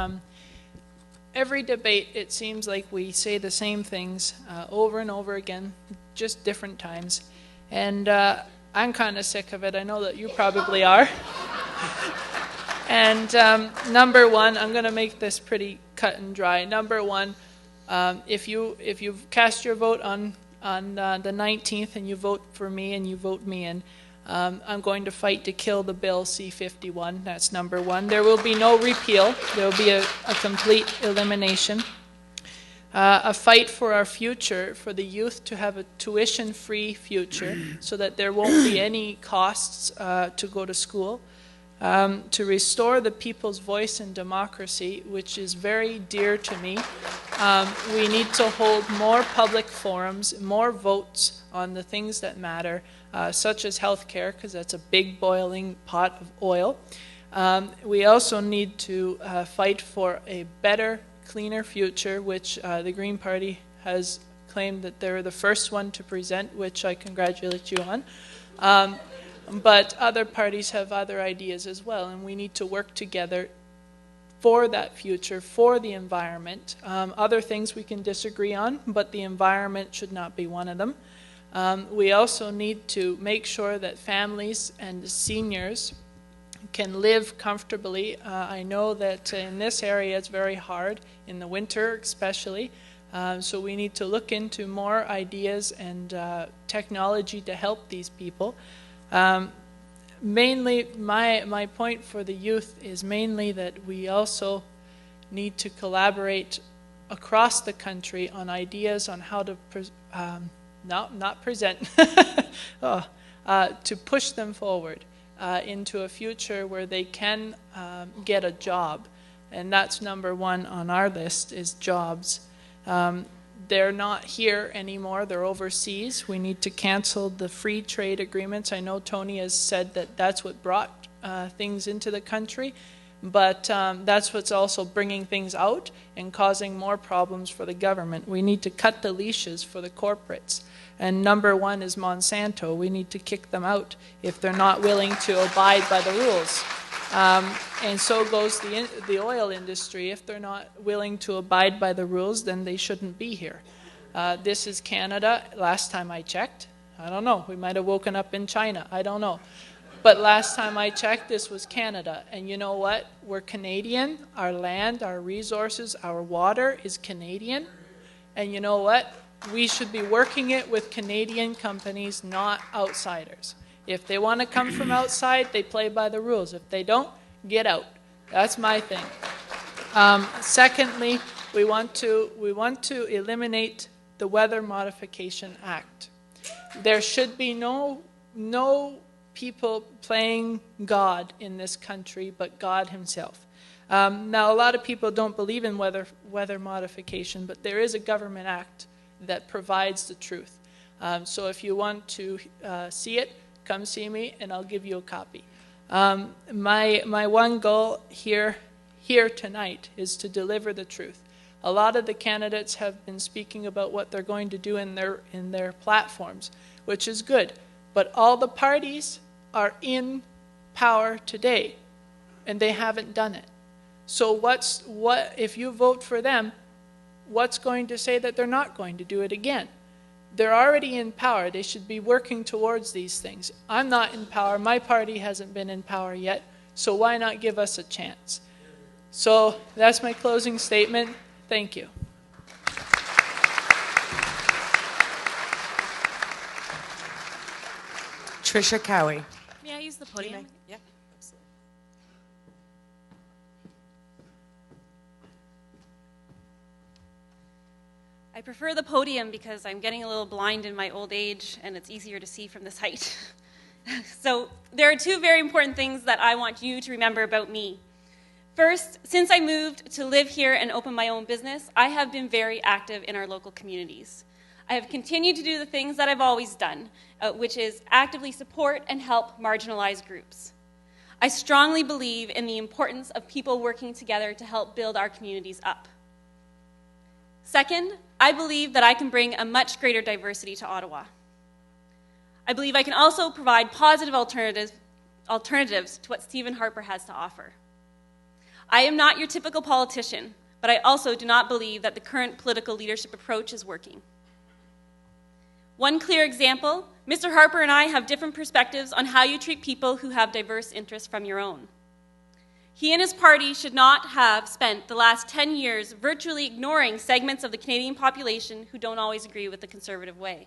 every debate, it seems like we say the same things over and over again, just different times. And I'm kind of sick of it. I know that you probably are. And number one, I'm going to make this pretty cut and dry. Number one, if you've cast your vote on the 19th and you vote for me and you vote me in, I'm going to fight to kill the bill C-51. That's number one. There will be no repeal. There will be a complete elimination. A fight for our future, for the youth to have a tuition-free future so that there won't be any costs to go to school. To restore the people's voice in democracy, which is very dear to me. We need to hold more public forums, more votes on the things that matter, such as health care, because that's a big boiling pot of oil. We also need to fight for a better, cleaner future, which the Green Party has claimed that they're the first one to present, which I congratulate you on. But other parties have other ideas as well, and we need to work together for that future, for the environment. Other things we can disagree on, but the environment should not be one of them. We also need to make sure that families and seniors can live comfortably. I know that in this area it's very hard, in the winter especially. So we need to look into more ideas and technology to help these people. Mainly, my point for the youth is mainly that we also need to collaborate across the country on ideas on how to to push them forward into a future where they can get a job. And that's number one on our list, is jobs. They're not here anymore. They're overseas. We need to cancel the free trade agreements. I know Tony has said that that's what brought things into the country, but that's what's also bringing things out and causing more problems for the government. We need to cut the leashes for the corporates. And number one is Monsanto. We need to kick them out if they're not willing to abide by the rules. And so goes the oil industry. If they're not willing to abide by the rules, then they shouldn't be here. This is Canada. Last time I checked, I don't know, we might have woken up in China. I don't know. But last time I checked, this was Canada. And you know what? We're Canadian. Our land, our resources, our water is Canadian. And you know what? We should be working it with Canadian companies, not outsiders. If they want to come from outside, they play by the rules. If they don't, get out. That's my thing. Secondly, we want to eliminate the Weather Modification Act. There should be no people playing God in this country but God himself. Now, a lot of people don't believe in weather modification, but there is a government act that provides the truth. So if you want to see it, come see me and I'll give you a copy. My one goal here tonight is to deliver the truth. A lot of the candidates have been speaking about what they're going to do in their platforms, which is good. But all the parties are in power today, and they haven't done it. So if you vote for them, what's going to say that they're not going to do it again? They're already in power. They should be working towards these things. I'm not in power. My party hasn't been in power yet, so why not give us a chance? So that's my closing statement. Thank you. Tricia Cowie. May I use the podium? Yeah, absolutely. I prefer the podium because I'm getting a little blind in my old age and it's easier to see from this height. So there are two very important things that I want you to remember about me. First, since I moved to live here and open my own business, I have been very active in our local communities. I have continued to do the things that I've always done, which is actively support and help marginalized groups. I strongly believe in the importance of people working together to help build our communities up. Second, I believe that I can bring a much greater diversity to Ottawa. I believe I can also provide positive alternatives to what Stephen Harper has to offer. I am not your typical politician, but I also do not believe that the current political leadership approach is working. One clear example, Mr. Harper and I have different perspectives on how you treat people who have diverse interests from your own. He and his party should not have spent the last 10 years virtually ignoring segments of the Canadian population who don't always agree with the Conservative way.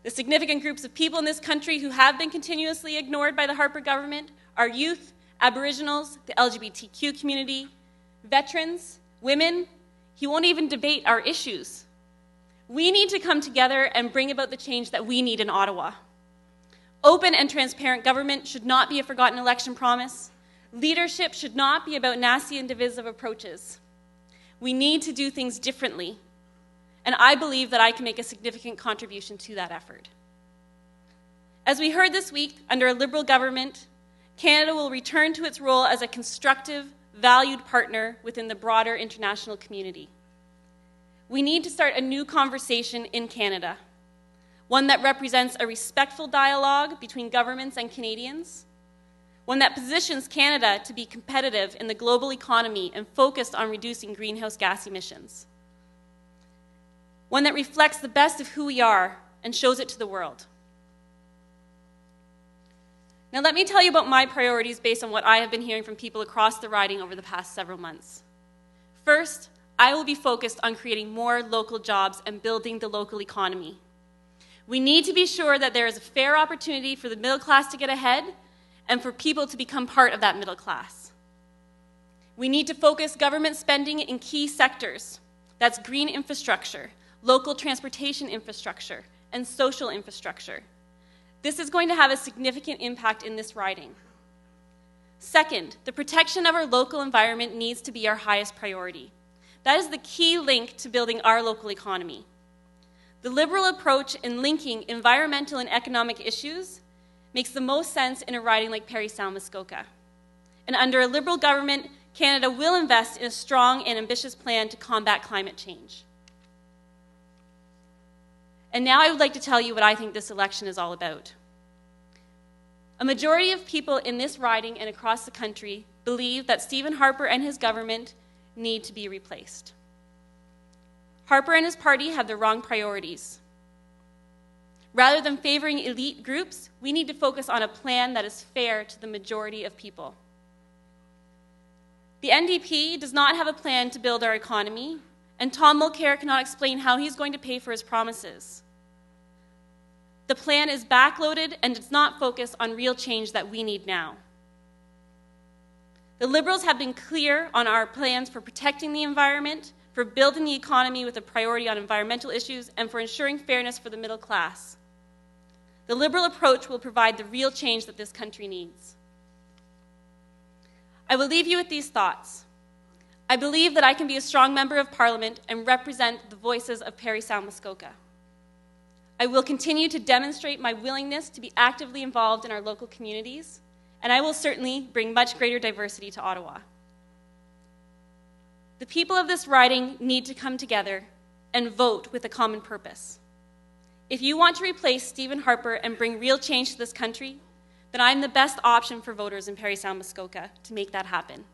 The significant groups of people in this country who have been continuously ignored by the Harper government are youth, Aboriginals, the LGBTQ community, veterans, women. He won't even debate our issues. We need to come together and bring about the change that we need in Ottawa. Open and transparent government should not be a forgotten election promise. Leadership should not be about nasty and divisive approaches. We need to do things differently, and I believe that I can make a significant contribution to that effort. As we heard this week, under a Liberal government, Canada will return to its role as a constructive, valued partner within the broader international community. We need to start a new conversation in Canada, one that represents a respectful dialogue between governments and Canadians, one that positions Canada to be competitive in the global economy and focused on reducing greenhouse gas emissions, one that reflects the best of who we are and shows it to the world. Now let me tell you about my priorities based on what I have been hearing from people across the riding over the past several months. First, I will be focused on creating more local jobs and building the local economy. We need to be sure that there is a fair opportunity for the middle class to get ahead and for people to become part of that middle class. We need to focus government spending in key sectors. That's green infrastructure, local transportation infrastructure, and social infrastructure. This is going to have a significant impact in this riding. Second, the protection of our local environment needs to be our highest priority. That is the key link to building our local economy. The Liberal approach in linking environmental and economic issues makes the most sense in a riding like Parry, Muskoka. And under a Liberal government, Canada will invest in a strong and ambitious plan to combat climate change. And now I would like to tell you what I think this election is all about. A majority of people in this riding and across the country believe that Stephen Harper and his government need to be replaced. Harper and his party have the wrong priorities. Rather than favoring elite groups, we need to focus on a plan that is fair to the majority of people. The NDP does not have a plan to build our economy, and Tom Mulcair cannot explain how he's going to pay for his promises. The plan is backloaded and does not focus on real change that we need now. The Liberals have been clear on our plans for protecting the environment, for building the economy with a priority on environmental issues, and for ensuring fairness for the middle class. The Liberal approach will provide the real change that this country needs. I will leave you with these thoughts. I believe that I can be a strong member of Parliament and represent the voices of Parry, Muskoka. I will continue to demonstrate my willingness to be actively involved in our local communities, and I will certainly bring much greater diversity to Ottawa. The people of this riding need to come together and vote with a common purpose. If you want to replace Stephen Harper and bring real change to this country, then I'm the best option for voters in Parry, Muskoka to make that happen.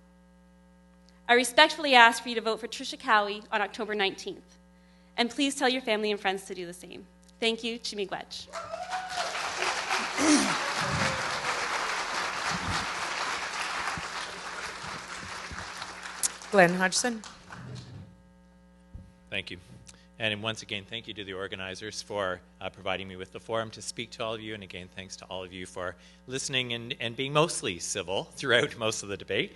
I respectfully ask for you to vote for Tricia Cowie on October 19th. And please tell your family and friends to do the same. Thank you. Chimigwech. Glenn Hodgson. Thank you. And once again, thank you to the organizers for providing me with the forum to speak to all of you. And again, thanks to all of you for listening and being mostly civil throughout most of the debate.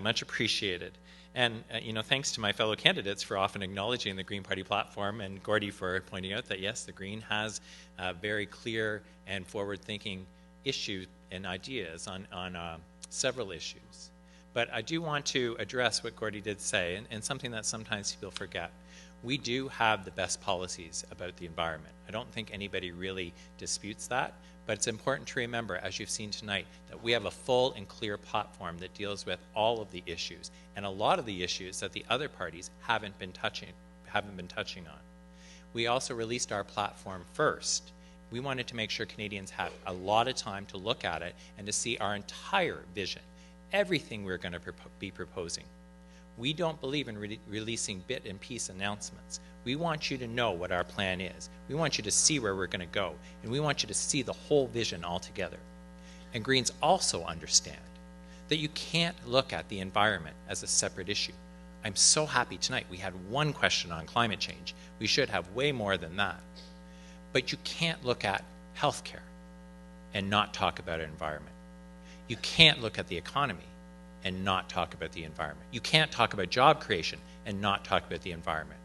Much appreciated. And, thanks to my fellow candidates for often acknowledging the Green Party platform, and Gordy for pointing out that, yes, the Green has very clear and forward-thinking issues and ideas on several issues. But I do want to address what Gordy did say, and something that sometimes people forget. We do have the best policies about the environment. I don't think anybody really disputes that, but it's important to remember, as you've seen tonight, that we have a full and clear platform that deals with all of the issues, and a lot of the issues that the other parties haven't been touching on. We also released our platform first. We wanted to make sure Canadians had a lot of time to look at it and to see our entire vision, everything we're going to be proposing. We don't believe in releasing bit and piece announcements. We want you to know what our plan is. We want you to see where we're going to go, and we want you to see the whole vision altogether. And Greens also understand that you can't look at the environment as a separate issue. I'm so happy tonight we had one question on climate change. We should have way more than that. But you can't look at healthcare and not talk about environment. You can't look at the economy and not talk about the environment. You can't talk about job creation and not talk about the environment.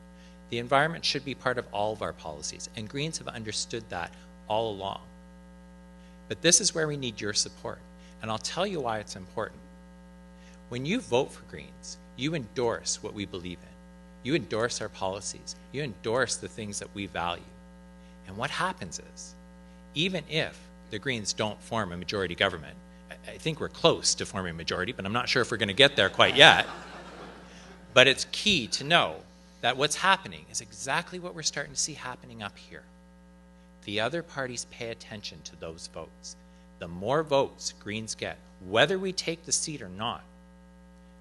The environment should be part of all of our policies, and Greens have understood that all along. But this is where we need your support, and I'll tell you why it's important. When you vote for Greens, you endorse what we believe in. You endorse our policies. You endorse the things that we value. And what happens is, even if the Greens don't form a majority government, I think we're close to forming a majority, but I'm not sure if we're going to get there quite yet. But it's key to know that what's happening is exactly what we're starting to see happening up here. The other parties pay attention to those votes. The more votes Greens get, whether we take the seat or not,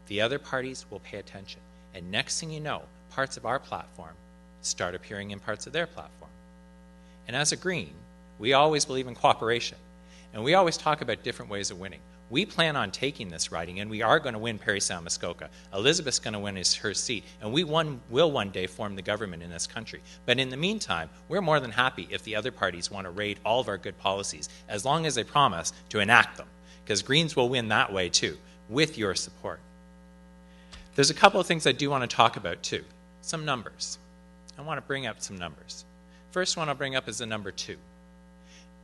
the other parties will pay attention. And next thing you know, parts of our platform start appearing in parts of their platform. And as a Green, we always believe in cooperation. And we always talk about different ways of winning. We plan on taking this riding, and we are going to win Parry Sound Muskoka. Elizabeth's going to win her seat, and we will one day form the government in this country. But in the meantime, we're more than happy if the other parties want to raid all of our good policies, as long as they promise to enact them, because Greens will win that way too, with your support. There's a couple of things I do want to talk about too. Some numbers. I want to bring up some numbers. First one I'll bring up is the number 2.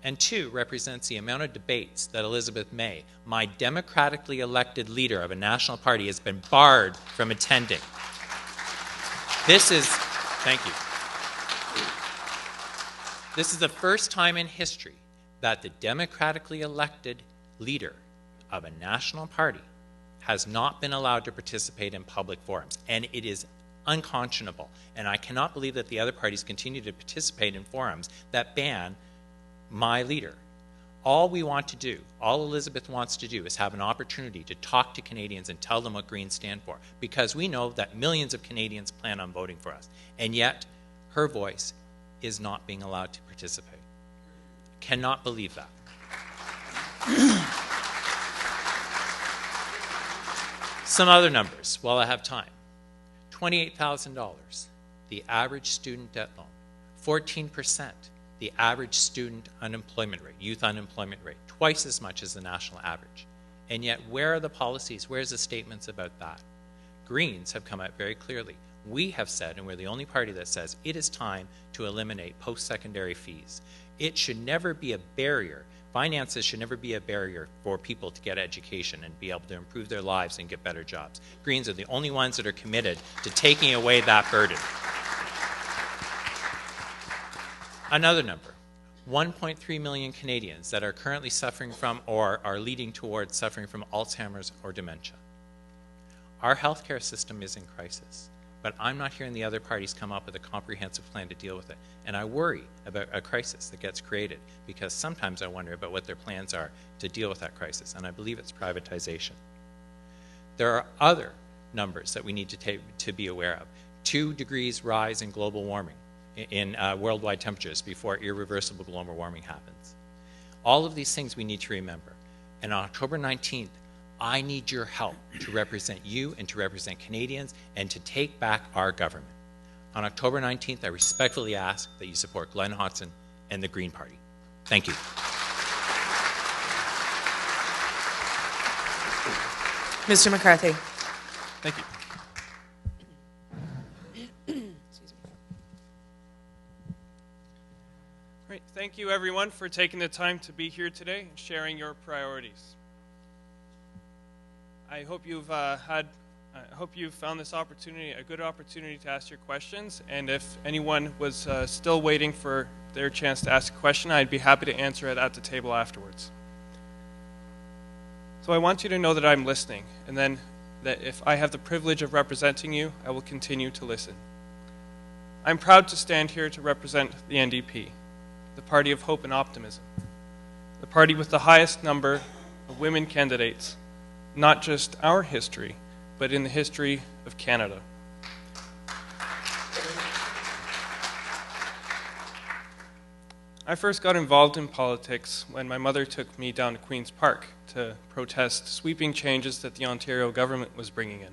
And 2 represents the amount of debates that Elizabeth May, my democratically elected leader of a national party, has been barred from attending. This is, thank you. This is the first time in history that the democratically elected leader of a national party has not been allowed to participate in public forums. And it is unconscionable. And I cannot believe that the other parties continue to participate in forums that ban my leader. All we want to do, all Elizabeth wants to do, is have an opportunity to talk to Canadians and tell them what Greens stand for, because we know that millions of Canadians plan on voting for us, and yet her voice is not being allowed to participate. Cannot believe that. Some other numbers while I have time. $28,000, the average student debt loan. 14%. The average student unemployment rate, youth unemployment rate, twice as much as the national average. And yet, where are the policies? Where's the statements about that? Greens have come out very clearly. We have said, and we're the only party that says, it is time to eliminate post-secondary fees. It should never be a barrier. Finances should never be a barrier for people to get education and be able to improve their lives and get better jobs. Greens are the only ones that are committed to taking away that burden. Another number, 1.3 million Canadians that are currently suffering from or are leading towards suffering from Alzheimer's or dementia. Our healthcare system is in crisis, but I'm not hearing the other parties come up with a comprehensive plan to deal with it. And I worry about a crisis that gets created, because sometimes I wonder about what their plans are to deal with that crisis, and I believe it's privatization. There are other numbers that we need to be aware of. 2 degrees rise in global warming, in worldwide temperatures before irreversible global warming happens. All of these things we need to remember. And on October 19th, I need your help to represent you and to represent Canadians and to take back our government. On October 19th, I respectfully ask that you support Glenn Hodson and the Green Party. Thank you. Mr. McCarthy. Thank you. Great. Thank you, everyone, for taking the time to be here today and sharing your priorities. I hope you've found this opportunity a good opportunity to ask your questions. And if anyone was still waiting for their chance to ask a question, I'd be happy to answer it at the table afterwards. So I want you to know that I'm listening, and then that if I have the privilege of representing you, I will continue to listen. I'm proud to stand here to represent the NDP, the party of hope and optimism, the party with the highest number of women candidates, not just our history, but in the history of Canada. I first got involved in politics when my mother took me down to Queen's Park to protest sweeping changes that the Ontario government was bringing in.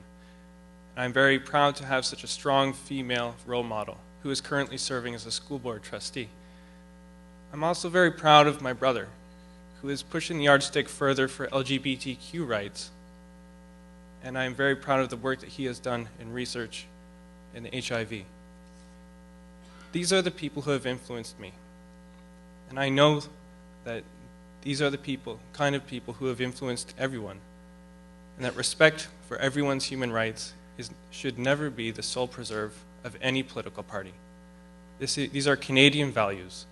I'm very proud to have such a strong female role model who is currently serving as a school board trustee. I'm also very proud of my brother, who is pushing the yardstick further for LGBTQ rights. And I'm very proud of the work that he has done in research in HIV. These are the people who have influenced me. And I know that these are the kind of people who have influenced everyone, and that respect for everyone's human rights should never be the sole preserve of any political party. These are Canadian values.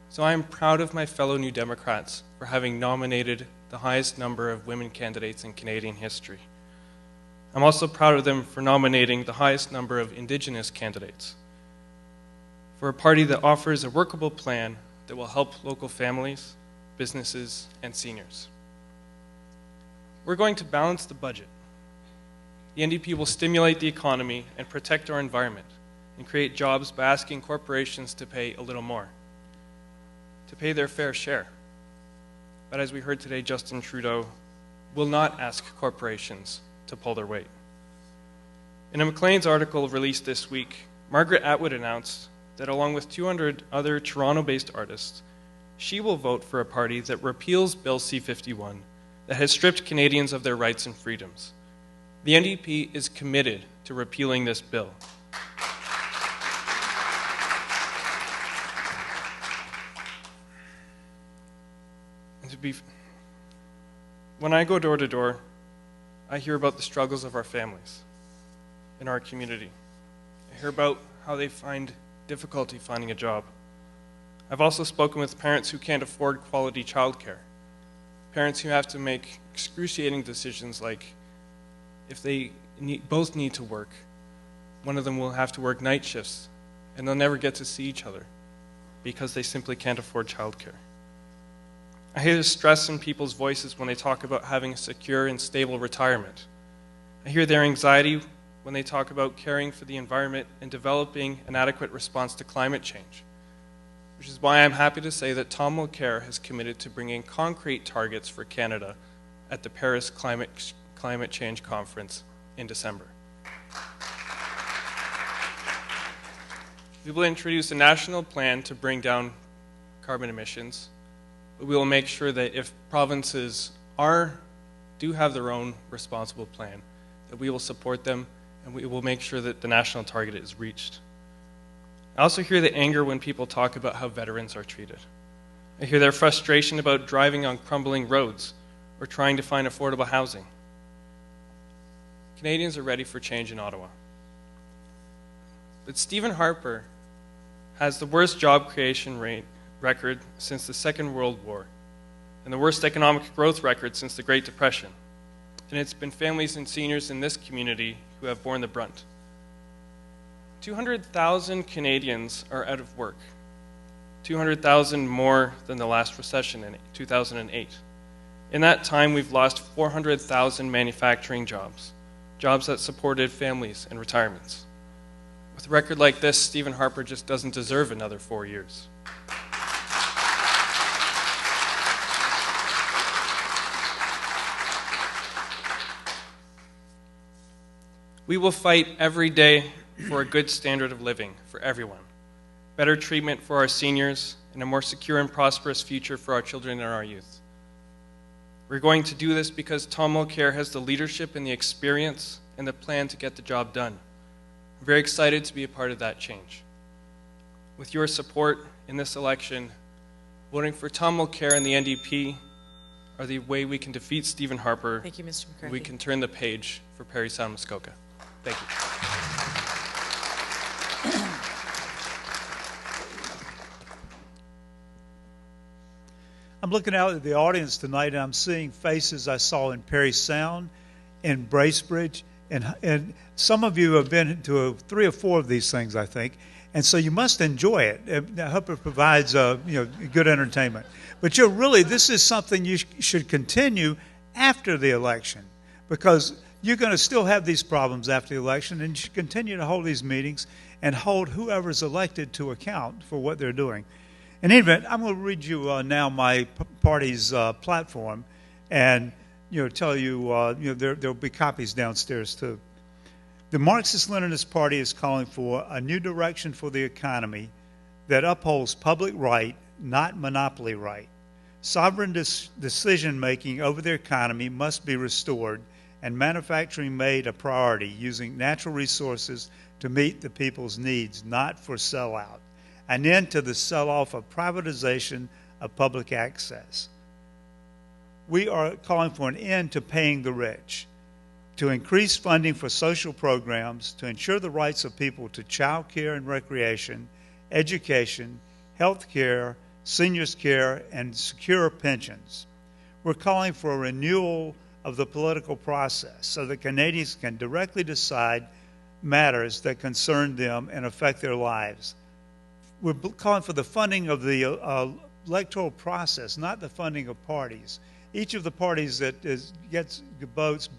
So I am proud of my fellow New Democrats for having nominated the highest number of women candidates in Canadian history. I'm also proud of them for nominating the highest number of Indigenous candidates, for a party that offers a workable plan that will help local families, businesses, and seniors. We're going to balance the budget. The NDP will stimulate the economy and protect our environment and create jobs by asking corporations to pay a little more, to pay their fair share. But as we heard today, Justin Trudeau will not ask corporations to pull their weight. In a Maclean's article released this week, Margaret Atwood announced that along with 200 other Toronto-based artists, she will vote for a party that repeals Bill C-51 that has stripped Canadians of their rights and freedoms. The NDP is committed to repealing this bill. And when I go door to door, I hear about the struggles of our families in our community. I hear about how they find difficulty finding a job. I've also spoken with parents who can't afford quality childcare, parents who have to make excruciating decisions like if they both need to work, one of them will have to work night shifts and they'll never get to see each other because they simply can't afford childcare. I hear the stress in people's voices when they talk about having a secure and stable retirement. I hear their anxiety when they talk about caring for the environment and developing an adequate response to climate change, which is why I'm happy to say that Tom Mulcair has committed to bringing concrete targets for Canada at the Paris Climate Change Conference in December. We will introduce a national plan to bring down carbon emissions, but we will make sure that if provinces do have their own responsible plan, that we will support them and we will make sure that the national target is reached. I also hear the anger when people talk about how veterans are treated. I hear their frustration about driving on crumbling roads or trying to find affordable housing. Canadians are ready for change in Ottawa. But Stephen Harper has the worst job creation rate record since the Second World War and the worst economic growth record since the Great Depression. And it's been families and seniors in this community who have borne the brunt. 200,000 Canadians are out of work, 200,000 more than the last recession in 2008. In that time, we've lost 400,000 manufacturing jobs, jobs that supported families and retirements. With a record like this, Stephen Harper just doesn't deserve another 4 years. We will fight every day for a good standard of living for everyone, better treatment for our seniors, and a more secure and prosperous future for our children and our youth. We're going to do this because Tom Mulcair has the leadership and the experience and the plan to get the job done. I'm very excited to be a part of that change. With your support in this election, voting for Tom Mulcair and the NDP are the way we can defeat Stephen Harper. Thank you, Mr. McCarthy. We can turn the page for Parry Sound Muskoka. Thank you. I'm looking out at the audience tonight, and I'm seeing faces I saw in Parry Sound, in Bracebridge, and some of you have been to 3 or 4 of these things, I think, and so you must enjoy it. I hope it provides good entertainment. But this is something you should continue after the election, because you're going to still have these problems after the election, and you should continue to hold these meetings and hold whoever's elected to account for what they're doing. In any event, I'm going to read you now my party's platform, and tell you there'll be copies downstairs too. The Marxist-Leninist Party is calling for a new direction for the economy that upholds public right, not monopoly right. Sovereign decision-making over the economy must be restored, and manufacturing made a priority, using natural resources to meet the people's needs, not for sellout. An end to the sell-off of privatization of public access. We are calling for an end to paying the rich, to increase funding for social programs, to ensure the rights of people to child care and recreation, education, health care, seniors care, and secure pensions. We're calling for a renewal of the political process so that Canadians can directly decide matters that concern them and affect their lives. We're calling for the funding of the electoral process, not the funding of parties. Each of the parties that gets votes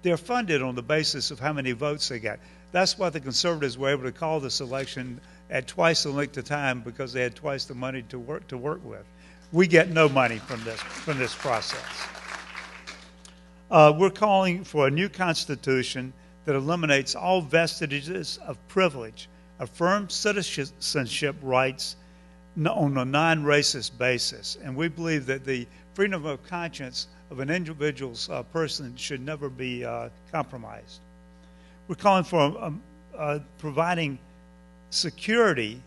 they're funded on the basis of how many votes they get. That's why the Conservatives were able to call this election at twice the length of time, because they had twice the money to work with. We get no money from this process. We're calling for a new constitution that eliminates all vestiges of privilege, affirms citizenship rights on a non-racist basis, and we believe that the freedom of conscience of an individual's person should never be compromised. We're calling for providing security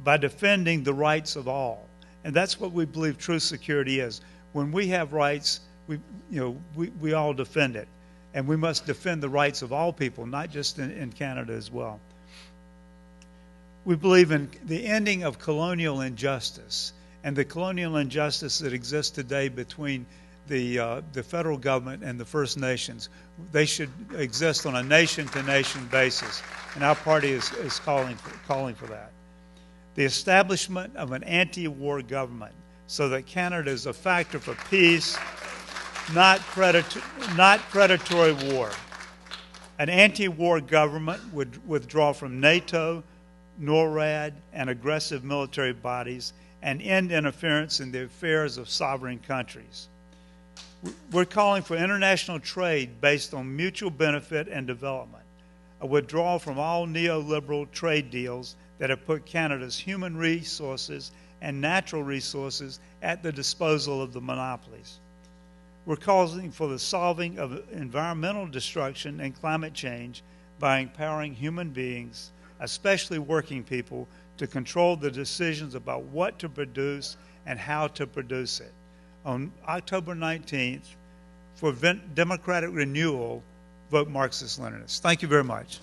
by defending the rights of all, and that's what we believe true security is. When we have rights, we all defend it, and we must defend the rights of all people, not just in Canada as well. We believe in the ending of colonial injustice, and the colonial injustice that exists today between the federal government and the First Nations. They should exist on a nation-to-nation basis, and our party is calling for that. The establishment of an anti-war government so that Canada is a factor for peace, not predatory war. An anti-war government would withdraw from NATO, NORAD, and aggressive military bodies, and end interference in the affairs of sovereign countries. We're calling for international trade based on mutual benefit and development, a withdrawal from all neoliberal trade deals that have put Canada's human resources and natural resources at the disposal of the monopolies. We're calling for the solving of environmental destruction and climate change by empowering human beings, especially working people, to control the decisions about what to produce and how to produce it. On October 19th, for democratic renewal, vote Marxist-Leninists. Thank you very much.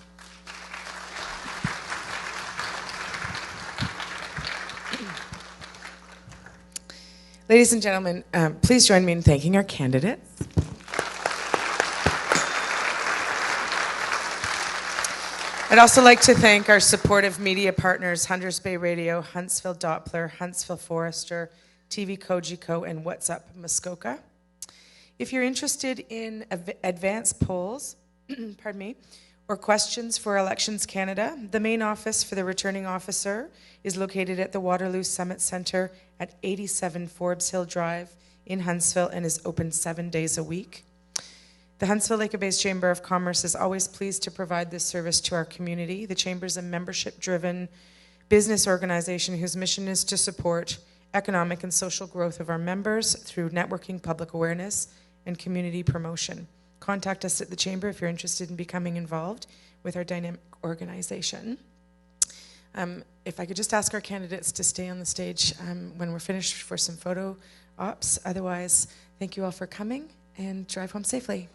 Ladies and gentlemen, please join me in thanking our candidates. I'd also like to thank our supportive media partners, Hunters Bay Radio, Huntsville Doppler, Huntsville Forester, TVCOGECO, and What's Up Muskoka. If you're interested in advanced polls, pardon me, or questions for Elections Canada, the main office for the returning officer is located at the Waterloo Summit Centre at 87 Forbes Hill Drive in Huntsville and is open 7 days a week. The Huntsville Lake-based Chamber of Commerce is always pleased to provide this service to our community. The Chamber is a membership-driven business organization whose mission is to support economic and social growth of our members through networking, public awareness, and community promotion. Contact us at the Chamber if you're interested in becoming involved with our dynamic organization. If I could just ask our candidates to stay on the stage when we're finished for some photo ops. Otherwise, thank you all for coming and drive home safely.